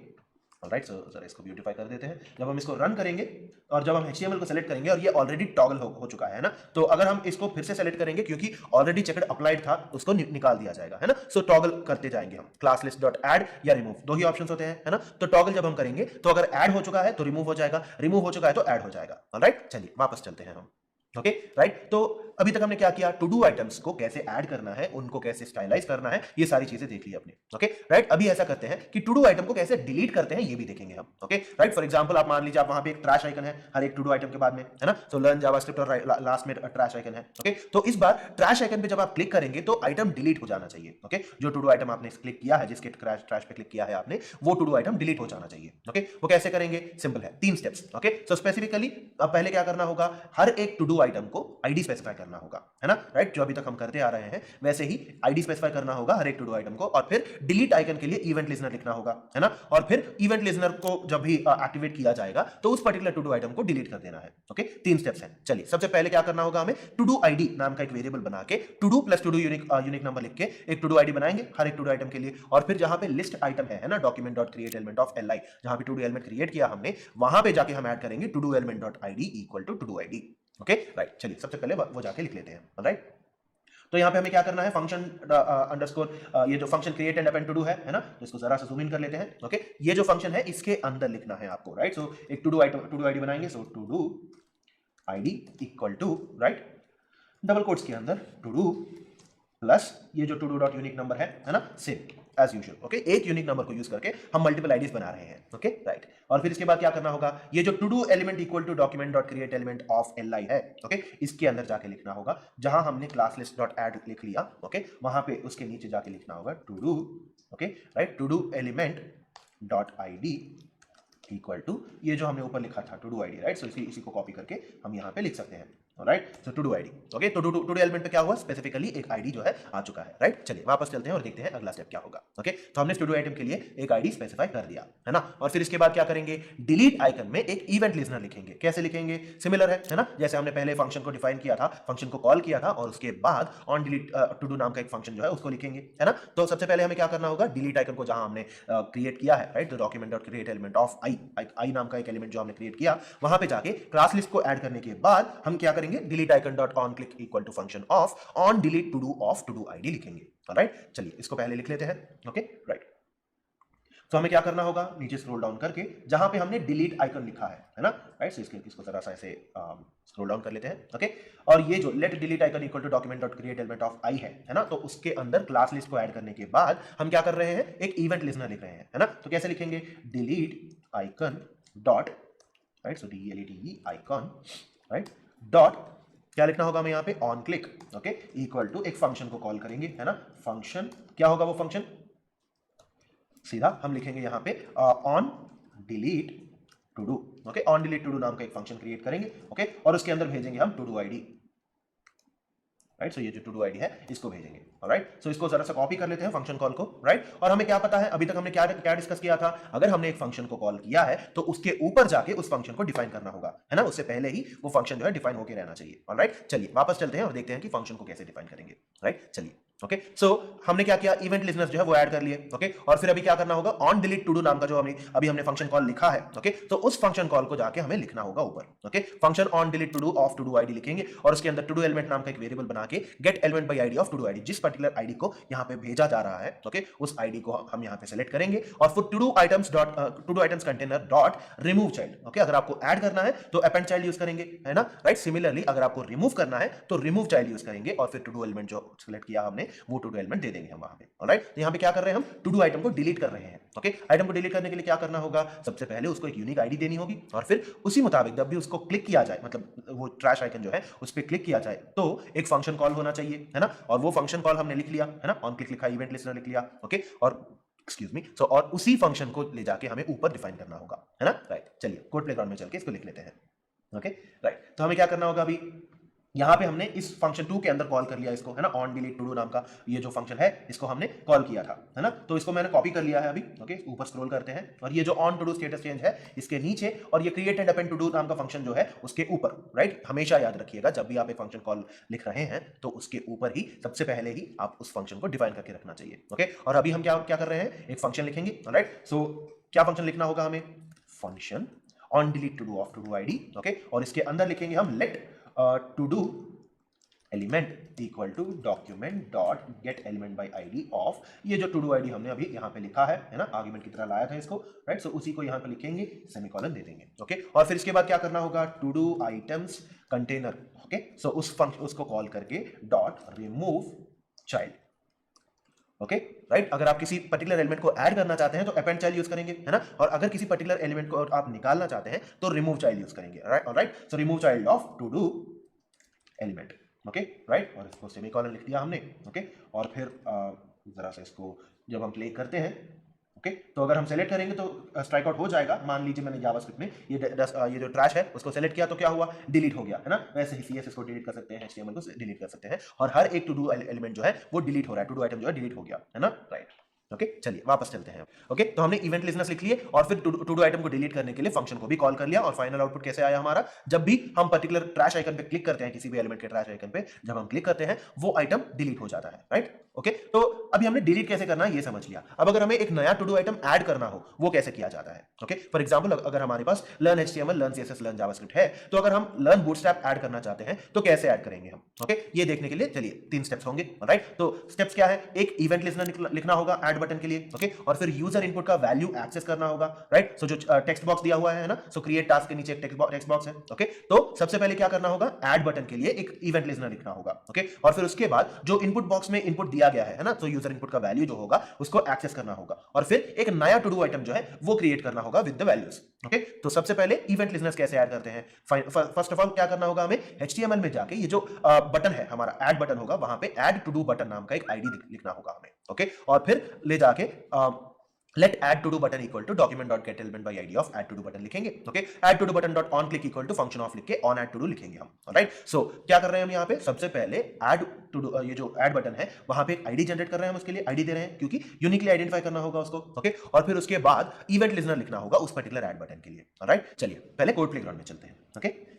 [SPEAKER 1] ऑलराइट, सो जरा इसको ब्यूटीफाई कर देते हैं। जब हम इसको रन करेंगे और जब हम HTML को सेलेक्ट करेंगे और ये ऑलरेडी टॉगल हो चुका है ना, तो अगर हम इसको फिर से सेलेक्ट करेंगे क्योंकि ऑलरेडी चेकड अप्लाइड था उसको निकाल दिया जाएगा, है ना। सो टॉगल करते जाएंगे हम, क्लास लिस्ट डॉट ऐड या रिमूव, दो ही ऑप्शंस होते हैं, है ना। तो टॉगल जब हम करेंगे तो अगर ऐड हो चुका है तो रिमूव हो जाएगा, रिमूव हो चुका है तो ऐड हो जाएगा, ऑलराइट। चलिए वापस चलते हैं हम, ओके, राइट। तो अभी तक हमने क्या किया, टू डू आइटम्स को कैसे ऐड करना है, उनको कैसे स्टाइलाइज करना है, ये सारी चीजें देख ली अपने, ओके, राइट। अभी ऐसा करते हैं कि टू डू आइटम को कैसे डिलीट करते हैं ये भी देखेंगे हम, ओके, राइट। फॉर एग्जांपल आप मान लीजिए आप वहां पे एक ट्रैश आइकन है हर एक टू डू आइटम के बाद में, है ना। सो लर्न जावास्क्रिप्ट और लास्ट में ट्रैश आइकन है, ओके। तो इस बार ट्रैश आइकन पे जब आप क्लिक करेंगे तो आइटम डिलीट हो जाना चाहिए, ओके। जो टू डू आइटम आपने क्लिक किया है, जिसके ट्रैश पे क्लिक किया है आपने, वो टू डू आइटम डिलीट हो जाना चाहिए, ओके। वो कैसे करेंगे, सिंपल है, 3 स्टेप्स, ओके। सो स्पेसिफिकली पहले क्या करना होगा, हर एक टू डू आइटम को आईडी स्पेसिफाई करना होगा, है ना, राइट। जो अभी तक हम करते आ रहे हैं वैसे ही आईडी स्पेसिफाई करना होगा हर एक टू डू आइटम को, और फिर डिलीट आइकन के लिए इवेंट लिसनर लिखना होगा, है ना। और फिर इवेंट लिसनर को जब भी एक्टिवेट किया जाएगा तो उस पर्टिकुलर टू डू आइटम को डिलीट कर देना है, ओके। 3 स्टेप्स हैं। चलिए सबसे पहले क्या करना होगा, हमें टू डू आईडी नाम का एक वेरिएबल बना के to do plus to do unique number लिख के एक टू डू आईडी बनाएंगे हर एक टू डू आइटम के लिए, और फिर जहां पे लिस्ट आइटम है ना, document dot create element of li, जहां पे टू डू एलिमेंट क्रिएट किया हमने, वहां पे जाके हम ऐड करेंगे to do element dot ID equal to do ID, okay, right. चलिए सबसे पहले वो जाके लिख लेते हैं, राइट। तो यहाँ पे हमें क्या करना है, फंक्शन अंडरस्कोर ये जो function create and append to do है ना, तो इसको जरा सा जूम इन कर लेते हैं। ओके, ये जो फंक्शन है इसके अंदर लिखना है आपको, राइट। सो एक टू डू आईडी बनाएंगे। So to do ID equal to, right, double quotes के अंदर टू डू प्लस ये जो to do dot unique number है ना, सेम एज यूजुअल। ओके, एक यूनिक नंबर को यूज करके हम मल्टीपल आईडीज बना रहे हैं। Okay, right. और फिर इसके बाद क्या करना होगा, ये जो to do element equal to document dot create element of li है, ओके, इसके अंदर जाके लिखना होगा, जहां हमने क्लास लिस्ट डॉट ऐड लिख लिया, ओके, वहां पे उसके नीचे जाके लिखना होगा to do, okay, right, to do element dot ID equal to ये जो हमने ऊपर लिखा था to do ID, right. So इसी को कॉपी करके हम यहाँ पे लिख सकते हैं, right. So to do ID, okay, तो टू डू एलिमेंट पे क्या हुआ, स्पेसिफिकली एक आईडी जो है आ चुका है, राइट। चलिए वापस चलते हैं और देखते हैं अगला स्टेप क्या होगा। ओके, तो हमने टू डू आइटम के लिए एक आईडी स्पेसिफाई कर दिया है ना, और फिर इसके बाद क्या करेंगे, डिलीट आइकन में एक इवेंट लिस्नर लिखेंगे। कैसे लिखेंगे, सिमिलर है ना, जैसे हमने पहले फंक्शन को डिफाइन किया था, फंक्शन को कॉल किया था और उसके बाद ऑन डिलीट टू डू नाम का एक फंक्शन जो है उसको लिखेंगे, है ना। तो सबसे पहले हमें क्या करना होगा, डिलीट आइकन को जहां हमने क्रिएट किया है, right, document dot create element of I नाम का एक एलिमेंट जो हमने क्रिएट किया, वहां पे जाके क्लास लिस्ट को ऐड करने के बाद हम क्या करेंगे, delete icon dot on click equal to function of on delete to do of to do ID लिखेंगे, राइट। चलिए इसको पहले लिख लेते हैं। Okay, right. तो हमें क्या करना होगा, नीचे स्क्रॉल डाउन करके जहां पे हमने डिलीट आइकन लिखा है ना, राइट। सो इसको जरा सा ऐसे स्क्रॉल डाउन कर लेते हैं। ओके, और ये जो let delete icon equal to document dot create element of I है ना, तो उसके अंदर क्लास लिस्ट को ऐड करने के बाद हम क्या कर रहे हैं, एक इवेंट लिस्नर लिख रहे हैं, है ना। तो कैसे लिखेंगे, delete icon dot, right, so DELETE icon, right, dot क्या लिखना होगा हमें यहाँ पे, on click, okay, equal to एक फंक्शन को कॉल करेंगे, है ना। फंक्शन क्या होगा, वो फंक्शन सीधा हम लिखेंगे यहाँ पे on delete to do, okay, on delete to do नाम का एक फंक्शन क्रिएट करेंगे, ओके, और उसके अंदर भेजेंगे हम to do ID, right. So ये जो टू डू आईडी है इसको भेजेंगे, राइट। सो इसको जरा सा कॉपी कर लेते हैं फंक्शन कॉल को, राइट। और हमें क्या पता है, अभी तक हमने क्या डिस्कस किया था, अगर हमने एक फंक्शन को कॉल किया है तो उसके ऊपर जाके उस फंक्शन को डिफाइन करना होगा, है ना, उससे पहले ही वो फंक्शन जो है डिफाइन होकर रहना चाहिए, राइट। चलिए वापस चलते हैं और देखते हैं कि फंक्शन को कैसे डिफाइन करेंगे, राइट। चलिए, ओके, सो हमने क्या किया, इवेंट लिस्नर जो है वो ऐड कर लिए, ओके, और फिर अभी क्या करना होगा, ऑन डिलीट टू डू नाम का जो हमने फंक्शन कॉल लिखा है, ओके, तो उस फंक्शन कॉल को जाके हमें लिखना होगा ऊपर, okay, function on delete to do of to do ID लिखेंगे और उसके अंदर टू डू एलिमेंट नाम का एक वेरिएबल बना के get element by ID of to do ID, जिस पर्टिकुलर आईडी को यहाँ पे भेजा जा रहा है, ओके, उस आईडी को हम यहाँ पे सेलेक्ट करेंगे और फिर to do items container dot remove child, okay, अगर आपको ऐड करना है तो अपेंड चाइल्ड यूज करेंगे, है ना, राइट। सिमिलरली अगर आपको रिमूव करना है तो रिमूव चाइल्ड यूज करेंगे और फिर टू डू एलिमेंट जो सेलेक्ट किया हमने वो टू डू एलिमेंट दे देंगे हम वहां पे, ऑलराइट। तो यहाँ पे क्या कर रहे हैं, हम टू डू आइटम को डिलीट कर रहे हैं, ओके। आइटम को डिलीट करने के लिए क्या करना होगा, सबसे पहले उसको एक यूनिक आईडी देनी होगी और फिर उसी मुताबिक जब भी उसको क्लिक किया जाए, मतलब वो ट्रैश आइकन जो है उस पर क्लिक किया जाए तो एक फंक्शन कॉल होना चाहिए, है ना, और वो फंक्शन कॉल हमने लिख लिया, है ना, ऑन क्लिक लिखा, इवेंट लिस्नर लिख लिया, ओके, और एक्सक्यूज मी, सो और उसी फंक्शन को ले जाके हमें ऊपर डिफाइन करना होगा, है ना, राइट। चलिए कोड प्लेग्राउंड में चल के इसको लिख लेते हैं, ओके, राइट। तो हमें क्या करना होगा, अभी यहाँ पे हमने इस फंक्शन 2 के अंदर कॉल कर लिया इसको, है ना, ऑन डिलीट टू डू नाम का ये जो फंक्शन है इसको हमने कॉल किया था, है ना। तो इसको मैंने कॉपी कर लिया है अभी, ओके, ऊपर स्क्रॉल करते हैं और ये जो on to do status change है इसके नीचे और ये create and append to do नाम का फंक्शन जो है उसके ऊपर, राइट। हमेशा याद रखिएगा जब भी आप एक फंक्शन कॉल लिख रहे हैं तो उसके ऊपर ही सबसे पहले ही आप उस फंक्शन को डिफाइन करके रखना चाहिए, ओके। और अभी हम क्या कर रहे हैं, एक फंक्शन लिखेंगे, राइट। सो क्या फंक्शन लिखना होगा हमें, function on delete to do of to do ID, okay, और इसके अंदर लिखेंगे हम let to do element equal to document dot get element by ID of ये जो टू डू आईडी हमने अभी यहाँ पे लिखा है ना, आर्गुमेंट की तरह लाया था इसको, राइट। सो उसी को यहाँ पे लिखेंगे, सेमीकोलन दे देंगे, ओके। और फिर इसके बाद क्या करना होगा, to do items container, okay, so उसको कॉल करके dot remove child, okay, right. अगर आप किसी पर्टिकुलर एलिमेंट को ऐड करना चाहते हैं तो अपेंड चाइल्ड यूज करेंगे, है ना, और अगर किसी पर्टिकुलर एलिमेंट को आप निकालना चाहते हैं तो रिमूव चाइल्ड यूज करेंगे, right. So remove child of to do element, okay, right. और इसको सेमीकोलन लिख दिया हमने, ओके। और फिर जरा सा इसको जब हम प्ले करते हैं, ओके, तो अगर हम सेलेक्ट करेंगे तो स्ट्राइक आउट हो जाएगा। मान लीजिए मैंने जावास्क्रिप्ट में ये जो ट्रैश है उसको सेलेक्ट किया तो क्या हुआ, डिलीट हो गया, है ना। वैसे ही CSS को डिलीट कर सकते हैं, HTML को डिलीट कर सकते हैं और हर एक टू डू एलिमेंट जो है वो डिलीट हो रहा है, टू डू आइटम जो है डिलीट हो गया, है ना, राइट। ओके चलिए वापस चलते हैं। ओके तो हमने इवेंट लिस्टनर्स लिख लिए और फिर टू डू आइटम को डिलीट करने के लिए फंक्शन को भी कॉल कर लिया और फाइनल आउटपुट कैसे आया हमारा, जब भी हम पर्टिकुलर ट्रैश आइकन पे क्लिक करते हैं, किसी भी एलिमेंट के ट्रैश आइकन पे जब हम क्लिक करते हैं वो आइटम डिलीट हो जाता है, राइट। ओके तो अभी हमने डिलीट कैसे करना है ये समझ लिया। अब अगर हमें एक नया टू डू आइटम ऐड करना हो वो कैसे किया जाता है। ओके फॉर एग्जांपल अगर हमारे पास learn HTML, learn CSS, learn JavaScript है, तो अगर हम लर्न बूटस्ट्रैप ऐड करना चाहते हैं तो कैसे ऐड करेंगे हम। ओके ये देखने के लिए चलिए 3 स्टेप्स होंगे, राइट। तो स्टेप्स क्या है, एक इवेंट लिस्टनर लिखना होगा ऐड बटन के लिए, ओके और फिर यूजर इनपुट का वैल्यू एक्सेस करना होगा, राइट। सो जो टेक्स्ट बॉक्स दिया हुआ है ना, सो क्रिएट टास्क के नीचे एक टेक्स्ट बॉक्स है, ओके। तो सबसे पहले क्या करना होगा, ऐड बटन के लिए एक इवेंट लिस्टनर लिखना होगा, ओके और फिर उसके बाद जो इनपुट बॉक्स में इनपुट दिया गया है ना, तो यूजर इनपुट का वैल्यू जो होगा उसको एक्सेस करना होगा और फिर एक नया टू डू आइटम जो है वो क्रिएट करना होगा विद द वैल्यूज। ओके तो सबसे पहले इवेंट लिस्टनर्स कैसे ऐड करते हैं, फर्स्ट ऑफ ऑल क्या करना होगा, हमें HTML में जाके ये जो बटन है हमारा ऐड बटन होगा, वहां पे ऐड टू डू बटन नाम का एक आईडी लिखना होगा हमें, ओके और फिर ले जाके let add to do button equal to document.get element by id of add to do button लिखेंगे, okay add to do button dot on click equal to function of लिख के on add to do लिखेंगे हम, right. सो क्या कर रहे हैं हम यहाँ पे, सबसे पहले add to do ये जो add बटन है वहां पे एक आईडी जनरेट कर रहे हैं हम, उसके लिए आईडी दे रहे हैं क्योंकि यूनिकली आइडेंटिफाई करना होगा उसको, ओके और फिर उसके बाद इवेंट लिस्टनर लिखना होगा उस पर्टिकुलर ऐड बटन के लिए, राइट। चलिए पहले कोड प्लेग्राउंड में चलते हैं, ओके।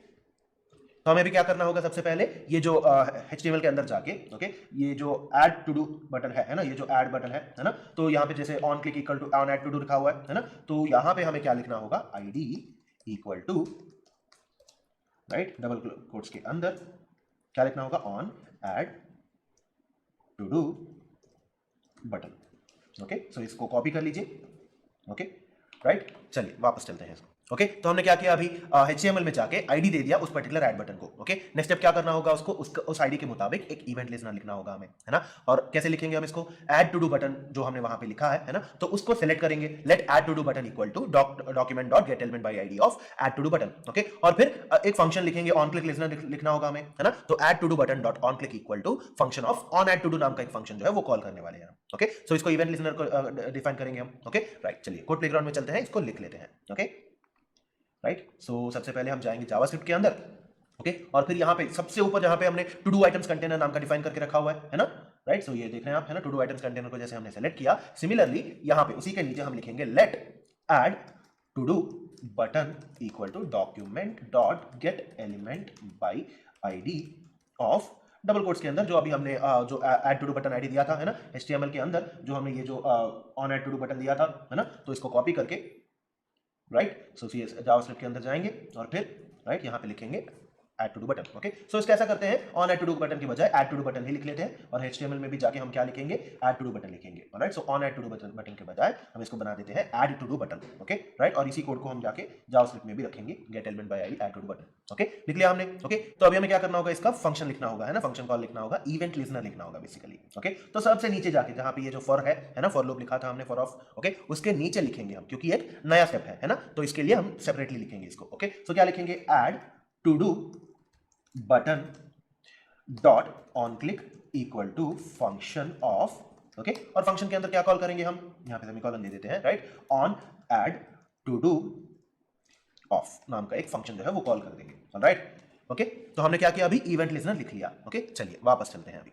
[SPEAKER 1] तो हमें भी क्या करना होगा, सबसे पहले ये जो HTML के अंदर जाके, ओके ये जो ऐड टू डू बटन है ना, ये जो ऐड बटन है ना, तो यहाँ पे जैसे on click equal to on add to do लिखा हुआ है ना, तो यहाँ पे हमें क्या लिखना होगा, ID equal to, right double quotes के अंदर क्या लिखना होगा, on add to do button, okay. So इसको कॉपी कर लीजिए, ओके राइट। चलिए वापस चलते हैं इसको, ओके तो हमने क्या किया, अभी HTML में जाके आईडी दे दिया उस पर्टिकुलर ऐड बटन को, ओके। नेक्स्ट स्टेप क्या करना होगा, उसको उस आईडी के मुताबिक एक इवेंट लिस्टनर लिखना होगा हमें, है ना। और कैसे लिखेंगे हम इसको, ऐड टू डू बटन जो हमने वहां पे लिखा है ना, तो उसको सेलेक्ट करेंगे, let add to do button equal to document dot get element by ID of add to do button, okay और फिर एक फंक्शन लिखेंगे, ऑन क्लिक लिस्टनर लिखना होगा हमें, है ना। तो add to do button dot on click equal to function of on add to do नाम का एक फंक्शन जो है वो कॉल करने वाले हैं, ओके। सो इसको इवेंट लिस्टनर को डिफाइन करेंगे हम, ओके राइट। चलिए कोड प्लेग्राउंड में चलते हैं, इसको लिख लेते हैं, ओके राइट। सो सबसे पहले हम जाएंगे जावास्क्रिप्ट के अंदर, ओके और फिर यहाँ पे सबसे ऊपर जहाँ पे हमने टू डू आइटम्स कंटेनर नाम का डिफाइन करके रखा हुआ है ना, राइट। सो ये देख रहे हैं आप, है ना, टू डू आइटम्स कंटेनर को जैसे हमने सेलेक्ट किया, सिमिलरली यहाँ पे उसी के नीचे हम लिखेंगे let add to do button equal to document dot get element by ID of double quotes के अंदर जो अभी हमने जो add to do button ID दिया था, है ना, HTML के अंदर जो हमने ये जो on add to do button दिया था, है ना, तो इसको कॉपी करके, राइट। सो जावास्क्रिप्ट के अंदर जाएंगे और फिर राइट यहाँ पे लिखेंगे add to do button, okay. So इसका ऐसा करते हैं, on add to do button के बजाय ऐड टू डू बटन ही लिख लेते हैं और HTML में भी जाके हम क्या लिखेंगे, ऐड टू डू बटन लिखेंगे, right. So on add to do button के बजाय हम इसको बना देते हैं add to do button, okay right. और इसी कोड को हम जाके जावास्क्रिप्ट में भी रखेंगे, get element by ID add to do button, okay लिख लिया हमने, ओके। तो अभी हमें क्या करना होगा, इसका फंक्शन लिखना होगा, है ना, फंक्शन कॉल लिखना होगा, इवेंट लिस्टनर लिखना होगा बेसिकली, ओके। तो सबसे नीचे जाके जहां पे ये जो फॉर है ना, फॉर लूप लिखा था हमने, फॉर ऑफ, ओके उसके नीचे लिखेंगे हम, क्योंकि एक नया स्टेप है ना, तो इसके लिए हम सेपरेटली लिखेंगे इसको, ओके। सो क्या लिखेंगे, add to do button dot on click equal to function of, okay और फंक्शन के अंदर क्या कॉल करेंगे हम, यहां पे सेमीकोलन दे देते हैं, right. On add to do of नाम का एक फंक्शन जो है वो कॉल कर देंगे, राइट ओके। तो हमने क्या किया, अभी इवेंट लिस्टनर लिख लिया, ओके चलिए वापस चलते हैं अभी,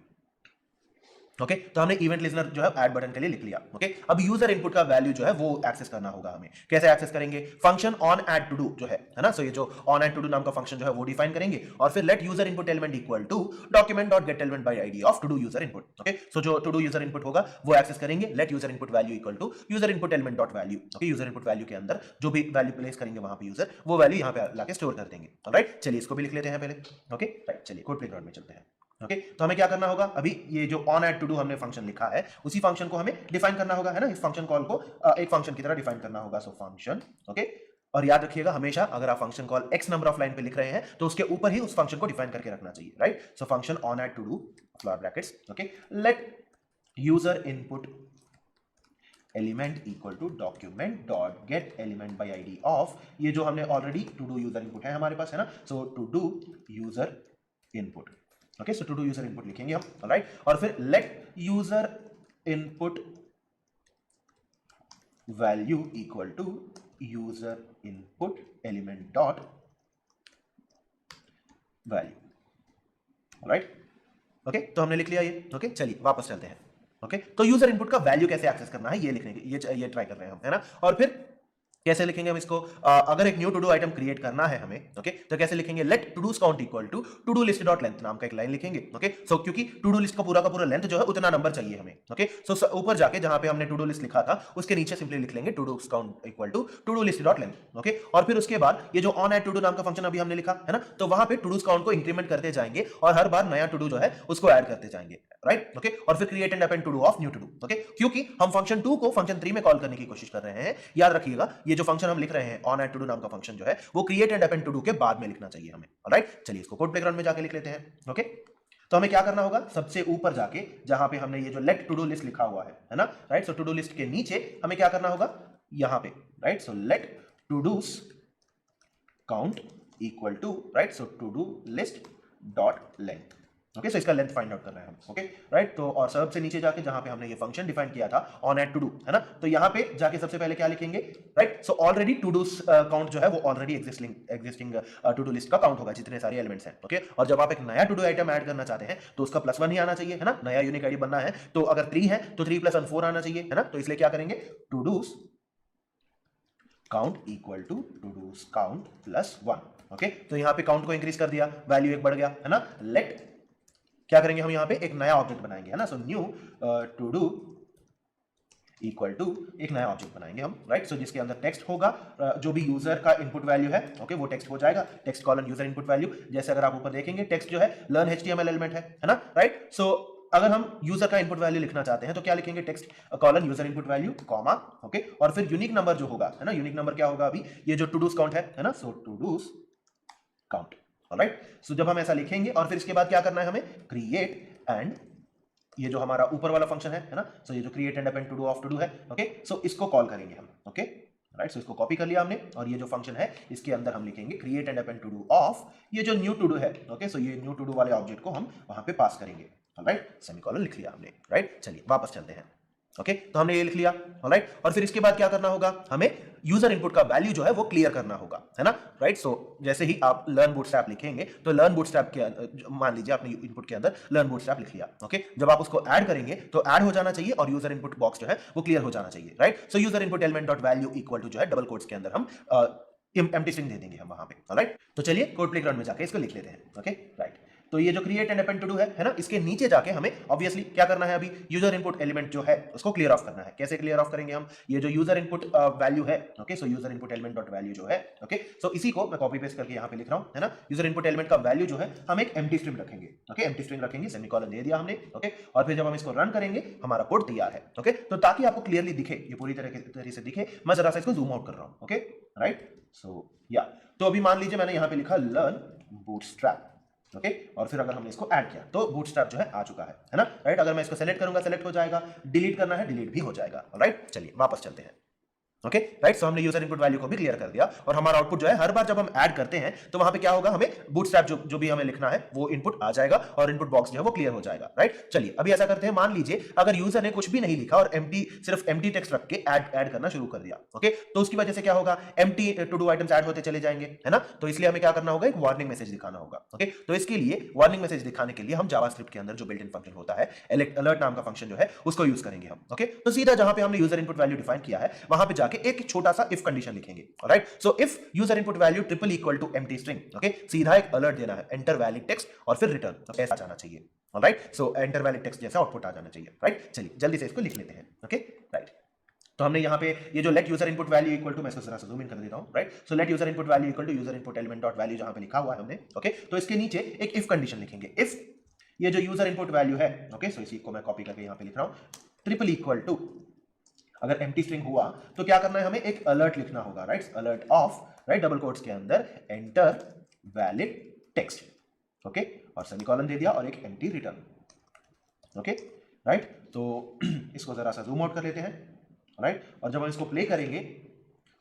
[SPEAKER 1] ओके तो हमने इवेंट लिस्टनर जो है ऐड बटन के लिए लिख लिया, ओके। अब यूजर इनपुट का वैल्यू जो है वो एक्सेस करना होगा हमें, कैसे एक्सेस करेंगे, function on add to do जो है ना, सो ये जो ऑन ऐड टू डू नाम का फंक्शन जो है वो डिफाइन करेंगे और फिर let user input element equal to document dot get element by ID of to do user input, okay. So जो टू डू यूजर इनपुट होगा वो एक्सेस करेंगे, let user input value equal to user input element dot value, okay. User input value के अंदर जो भी value place करेंगे वहां पे यूजर, वो वैल्यू यहाँ पे लाके स्टोर कर देंगे, राइट। चलिए इसको भी लिख लेते हैं पहले, ओके राइट। चलिए कोड प्लेग्राउंड में चलते हैं, ओके तो हमें क्या करना होगा, अभी ये जो ऑन ऐड टू डू हमने फंक्शन लिखा है उसी फंक्शन को हमें डिफाइन करना होगा, है ना, इस फंक्शन कॉल को एक फंक्शन की तरह डिफाइन करना होगा, सो फंक्शन, ओके। और याद रखिएगा हमेशा अगर आप function call x number of line पे लिख रहे हैं तो उसके ऊपर ही उस फंक्शन को डिफाइन करके रखना चाहिए, right. So function on add to do flower brackets, okay let user input element equal to document dot get element by ID of, ये जो हमने already to do user input है हमारे पास, है ना, so to do user input, okay. So to do user input लिखेंगे हम, राइट। और फिर let user input value equal to user input element dot value, right okay. तो हमने लिख लिया ये, ओके चलिए वापस चलते हैं, ओके, तो यूजर इनपुट का वैल्यू कैसे एक्सेस करना है ये लिखने की ये ट्राई कर रहे हैं हम, है ना। और फिर कैसे लिखेंगे हम इसको, अगर एक new to do item create करना है हमें, ओके, तो कैसे लिखेंगे, let to dos count equal to to do list dot length नाम का एक लाइन लिखेंगे, ओके। सो क्योंकि टू डू लिस्ट का पूरा लेंथ जो है उतना नंबर चाहिए हमें, ओके। सो ऊपर जाके जहां पे हमने टू डू लिस्ट लिखा था उसके नीचे सिंपली लिख लेंगे to dos count equal to to do list dot length, okay. और फिर उसके बाद ये जो ऑन एट टू डू नाम का फंक्शन अभी हमने लिखा है ना, तो वहां पे टू डूज काउंट को इंक्रीमेंट करते जाएंगे और हर बार नया टू डू जो है उसको ऐड करते जाएंगे, राइट, ओके। और फिर create and append to do of new to do, okay, क्योंकि हम फंक्शन 2 को फंक्शन 3 में कॉल करने की कोशिश कर रहे हैं। याद रखिएगा ये जो फंक्शन हम लिख रहे हैं ऑन एट टू डू नाम का फंक्शन जो है वो create and append to do के बाद में लिखना चाहिए हमें, राइट। चलिए इसको कोड प्लेग्राउंड में जाके लिख लेते हैं, ओके। तो हमें क्या करना होगा, सबसे ऊपर जाके जहां पे हमने ये जो लेट टू डू लिस्ट लिखा हुआ है ना, right. So to do list के नीचे हमें क्या करना होगा, यहां पे, right. So let to dos count equal to, right, so to do list dot length, okay. So इसका लेंथ फाइंड आउट कर रहे हैं हम, ओके, राइट। तो और सबसे नीचे जाके जहां पे हमने ये फंक्शन डिफाइन किया था ऑन एट टू डू, है ना, तो यहां पे जाके सबसे पहले क्या लिखेंगे, right. So already to do count जो है वो already existing to do list का काउंट होगा जितने सारे एलिमेंट्स हैं, ओके। और जब आप एक नया टू डू आइटम ऐड करना चाहते हैं तो उसका +1 ही आना चाहिए, है ना, नया यूनिक आईडी बनना है। तो अगर 3 है तो 3 + 1 4 आना चाहिए, है ना। तो इसलिए क्या करेंगे, to dos count equal to to dos count +1, okay. तो यहां पे काउंट को इंक्रीज कर दिया, वैल्यू एक बढ़ गया, है ना। लेट क्या करेंगे हम, यहां पे एक नया ऑब्जेक्ट बनाएंगे, है ना। So new to do equal to एक नया ऑब्जेक्ट बनाएंगे हम, राइट। सो जिसके अंदर टेक्स्ट होगा, जो भी यूजर का इनपुट वैल्यू है, ओके, वो टेक्स्ट हो जाएगा, text colon user input value. जैसे अगर आप ऊपर देखेंगे टेक्स्ट जो है लर्न HTML एलिमेंट है ना, राइट। सो अगर हम यूजर का इनपुट वैल्यू लिखना चाहते हैं तो क्या लिखेंगे, text colon user input value comma, okay. और फिर यूनिक नंबर जो होगा, है ना, यूनिक नंबर क्या होगा, अभी ये जो टू डूज काउंट है ना, so to dos count, alright. सो जब हम ऐसा लिखेंगे और फिर इसके बाद क्या करना है हमें, क्रिएट एंड ये जो हमारा ऊपर वाला फंक्शन है ना, सो ये जो create and append to do of to do है, ओके। सो इसको कॉल करेंगे हम, ओके, राइट। सो इसको कॉपी कर लिया हमने और ये जो फंक्शन है इसके अंदर हम लिखेंगे create and append to do of ये जो न्यू टू डू है, ओके। सो ये न्यू टू डू वाले ऑब्जेक्ट को हम वहां पे पास करेंगे, ऑलराइट। सेमीकोलन लिख लिया हमने, राइट। चलिए वापस चलते हैं, ओके। तो हमने ये लिख लिया, ऑलराइट। और फिर इसके बाद क्या करना होगा, हमें यूजर इनपुट का वैल्यू जो है वो क्लियर करना होगा, है ना, राइट। सो जैसे ही आप लर्न बूटस्ट्रैप लिखेंगे तो लर्न बूटस्ट्रैप के मान लीजिए आपने इनपुट के अंदर लर्न बूटस्ट्रैप लिख लिया, ओके। जब आप उसको ऐड करेंगे तो ऐड हो जाना चाहिए और यूजर इनपुट बॉक्स जो है वो क्लियर हो जाना चाहिए, right. So user input element dot value equal to जो है डबल कोट्स के अंदर हम एम्प्टी स्ट्रिंग दे देंगे हम वहां पे, ऑलराइट। तो चलिए कोड प्लेग्राउंड में जाके इसको लिख लेते हैं, ओके, राइट। तो ये जो create and append to do है ना, इसके नीचे जाके हमें ऑब्वियसली क्या करना है, अभी यूजर इनपुट एलिमेंट जो है उसको क्लियर ऑफ करना है। कैसे क्लियर ऑफ करेंगे हम, ये जो यूजर इनपुट वैल्यू है, ओके। सो user input element dot value जो है, ओके। सो इसी को मैं कॉपी पेस्ट करके यहाँ पे लिख रहा हूँ, है ना। यूजर इनपुट एलिमेंट का वैल्यू जो है हम एक एम्प्टी स्ट्रिंग रखेंगे, ओके, एम्प्टी स्ट्रिंग रखेंगे, सेमीकोलन दे दिया हमने, ओके। और फिर जब हम इसको रन करेंगे हमारा कोड तैयार है, ओके। तो ताकि आपको क्लियरली दिखे, ये पूरी तरह से दिखे, मैं जरा सा इसको जूम आउट कर रहा हूँ, ओके, राइट। सो या तो अभी मान लीजिए मैंने यहाँ पे लिखा लर्न बूटस्ट्रैप, ओके। और फिर अगर हमने इसको ऐड किया तो बूटस्ट्रैप जो है आ चुका है ना, राइट। अगर मैं इसको सेलेक्ट करूंगा सेलेक्ट हो जाएगा, डिलीट करना है डिलीट भी हो जाएगा, राइट। चलिए वापस चलते हैं, ओके, राइट। सो हमने यूजर इनपुट वैल्यू को भी क्लियर कर दिया और हमारा आउटपुट जो है हर बार जब हम ऐड करते हैं तो वहां पे क्या होगा, हमें बूटस्ट्रैप जो भी हमें लिखना है वो इनपुट आ जाएगा और इनपुट बॉक्स जो है वो क्लियर हो जाएगा, राइट। चलिए अभी ऐसा करते हैं, मान लीजिए अगर यूजर ने कुछ भी नहीं लिखा और सिर्फ एम्प्टी टेक्स्ट रख के ऐड करना शुरू कर दिया, ओके। तो उसकी वजह से क्या होगा, empty to do items add होते चले जाएंगे, है ना। तो इसलिए हमें क्या करना होगा, एक वार्निंग मैसेज दिखाना होगा, ओके। तो इसके लिए वार्निंग मैसेज दिखाने के लिए हम जावास्क्रिप्ट के अंदर जो बिल्ट इन फंक्शन होता है अलर्ट नाम का फंक्शन जो है उसको यूज करेंगे हम, ओके। तो सीधा जहां पे हमने यूजर इनपुट वैल्यू डिफाइन किया है वहां पे जाके एक छोटा सा इफ कंडीशन लिखेंगे, right. So if user input value triple equal to empty string, okay, सीधा एक अलर्ट देना है, एंटर वैलिड टेक्स्ट और फिर रिटर्न ऐसा जाना चाहिए, राइट। सो एंटर वैलिड टेक्स्ट जैसा आउटपुट आ जाना चाहिए, राइट। चलिए जल्दी से इसको लिख लेते हैं, ओके, राइट। तो हमने यहाँ पे ये जो let user input value equal to, मैं इसको जरा सा जूम इन कर देता हूँ, right. So let user input value equal to user input element dot value जहां पे लिखा हुआ है हमने, ओके। तो इसके नीचे एक इफ कंडीशन लिखेंगे, इफ ये जो यूजर इनपुट वैल्यू है, ओके। सो इसी को मैं कॉपी करके यहाँ पे लिख रहा हूँ, ट्रिपल इक्वल टू, अगर एम्प्टी स्ट्रिंग हुआ तो क्या करना है, हमें एक अलर्ट लिखना होगा, right. Alert of, right, double quotes के अंदर एंटर वैलिड टेक्स्ट, ओके, और सेमीकोलन दे दिया और एक एम्प्टी रिटर्न, ओके, राइट। तो इसको जरा सा जूम आउट कर लेते हैं, राइट। और जब हम इसको प्ले करेंगे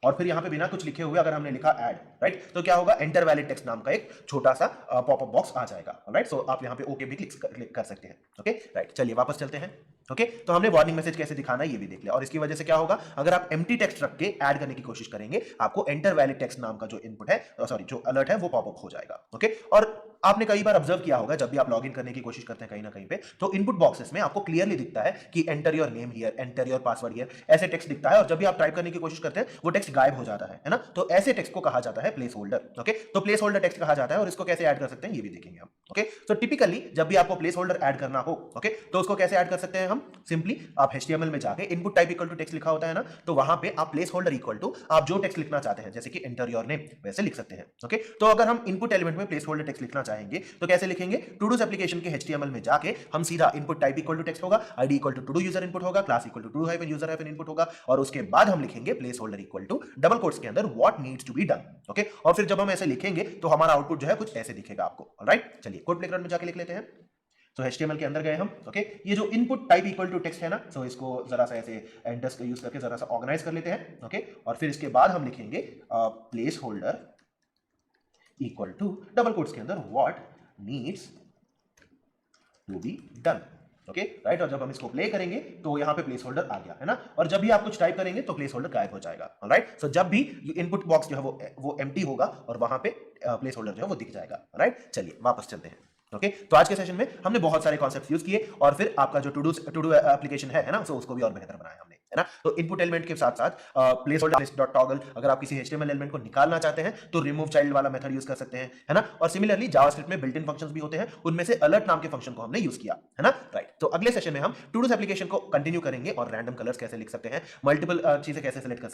[SPEAKER 1] और फिर यहाँ पे बिना कुछ लिखे हुए अगर हमने लिखा ऐड, राइट, तो क्या होगा, एंटर वैलिड टेक्स्ट नाम का एक छोटा सा पॉपअप बॉक्स आ जाएगा, राइट। सो आप यहाँ पे ओके भी क्लिक कर सकते हैं, ओके, राइट। चलिए वापस चलते हैं, ओके। तो हमने वार्निंग मैसेज कैसे दिखाना है ये भी देख लिया और इसकी वजह से क्या होगा, अगर आप एम्प्टी टेक्स्ट रख के ऐड करने की कोशिश करेंगे आपको एंटर वैलिड टेक्स्ट नाम का जो इनपुट है, सॉरी जो अलर्ट है वो पॉपअप हो जाएगा, ओके। और आपने कई बार ऑब्जर्व किया होगा जब भी आप लॉगिन करने की कोशिश करते हैं कहीं ना कहीं पे, तो इनपुट बॉक्सेस में आपको क्लियरली दिखता है कि enter your name here, enter your password here, ऐसे टेक्स्ट दिखता है, और जब भी आप टाइप करने की कोशिश करते हैं वो टेक्स्ट गायब हो जाता है ना। तो ऐसे टेक्स्ट को कहा जाता है प्लेस होल्डर। ओके, तो प्लेस होल्डर टेक्स्ट कहा जाता है, और इसको कैसे ऐड कर सकते हैं ये भी देखेंगे हम। ओके, तो टिपिकली जब भी आपको प्लेस होल्डर ऐड करना हो, ओके, तो उसको कैसे ऐड कर सकते हैं हम? सिंपली आप HTML में जाके input type equal to text लिखा होता है ना, तो वहां पे आप प्लेस होल्डर इक्वल टू आप जो टेक्स्ट लिखना चाहते हैं, जैसे कि एंटर योर नेम, वैसे लिख सकते हैं। ओके, तो अगर हम इनपुट एलिमेंट में प्लेस होल्डर टेक्स्ट लिखना चाहेंगे तो कैसे लिखेंगे? टूडूज एप्लीकेशन के HTML में जाके हम सीधा input type equal to text होगा, ID equal to to do user input होगा, class equal to to do hyphen user hyphen input होगा, और उसके बाद हम लिखेंगे placeholder equal to double quotes के अंदर what needs to be done. Okay, और फिर जब हम ऐसे लिखेंगे तो हमारा आउटपुट जो है कुछ ऐसे दिखेगा आपको। ऑलराइट, चलिए कोड प्लेग्राउंड में जाके लिख लेते हैं। तो HTML के अंदर गए हम। ओके, ये जो input type equal to text है ना, सो इसको जरा सा ऐसे एंटर्स का यूज करके जरा सा ऑर्गेनाइज कर लेते हैं। ओके, और फिर इसके बाद हम लिखेंगे placeholder equal to double quotes के अंदर what needs to be done. Okay, right, और जब हम इसको प्ले करेंगे तो यहाँ पे प्लेस होल्डर आ गया है ना, और जब भी आप कुछ टाइप करेंगे तो प्लेस होल्डर गायब हो जाएगा। राइट, सो जब भी इनपुट बॉक्स जो है वो एम्प्टी होगा और वहां पे प्लेस होल्डर जो है वो दिख जाएगा। राइट, चलिए वापस चलते हैं। ओके, तो आज के सेशन में हमने बहुत सारे कॉन्सेप्ट्स यूज किए, और फिर आपका जो टू डू एप्लीकेशन है ना, सो उसको भी और बेहतर बनाया हमने, है ना। तो इनपुट एलिमेंट के साथ साथ place holder list dot toggle, अगर आप किसी HTML एलिमेंट को निकालना चाहते हैं तो रिमूव चाइल्ड वाला मेथड यूज कर सकते हैं, है ना। और सिमिलरली जावास्क्रिप्ट में बिल्ट इन फंक्शंस भी होते हैं, उनमें से अलर्ट नाम के फंक्शन को हमने यूज किया, है ना। राइट, तो अगले सेशन में हम टू डू एप्लीकेशन को कंटिन्यू करेंगे और रैंडम कलर्स कैसे लिख सकते हैं, मल्टीपल चीजें कैसे सेलेक्ट कर सकते हैं,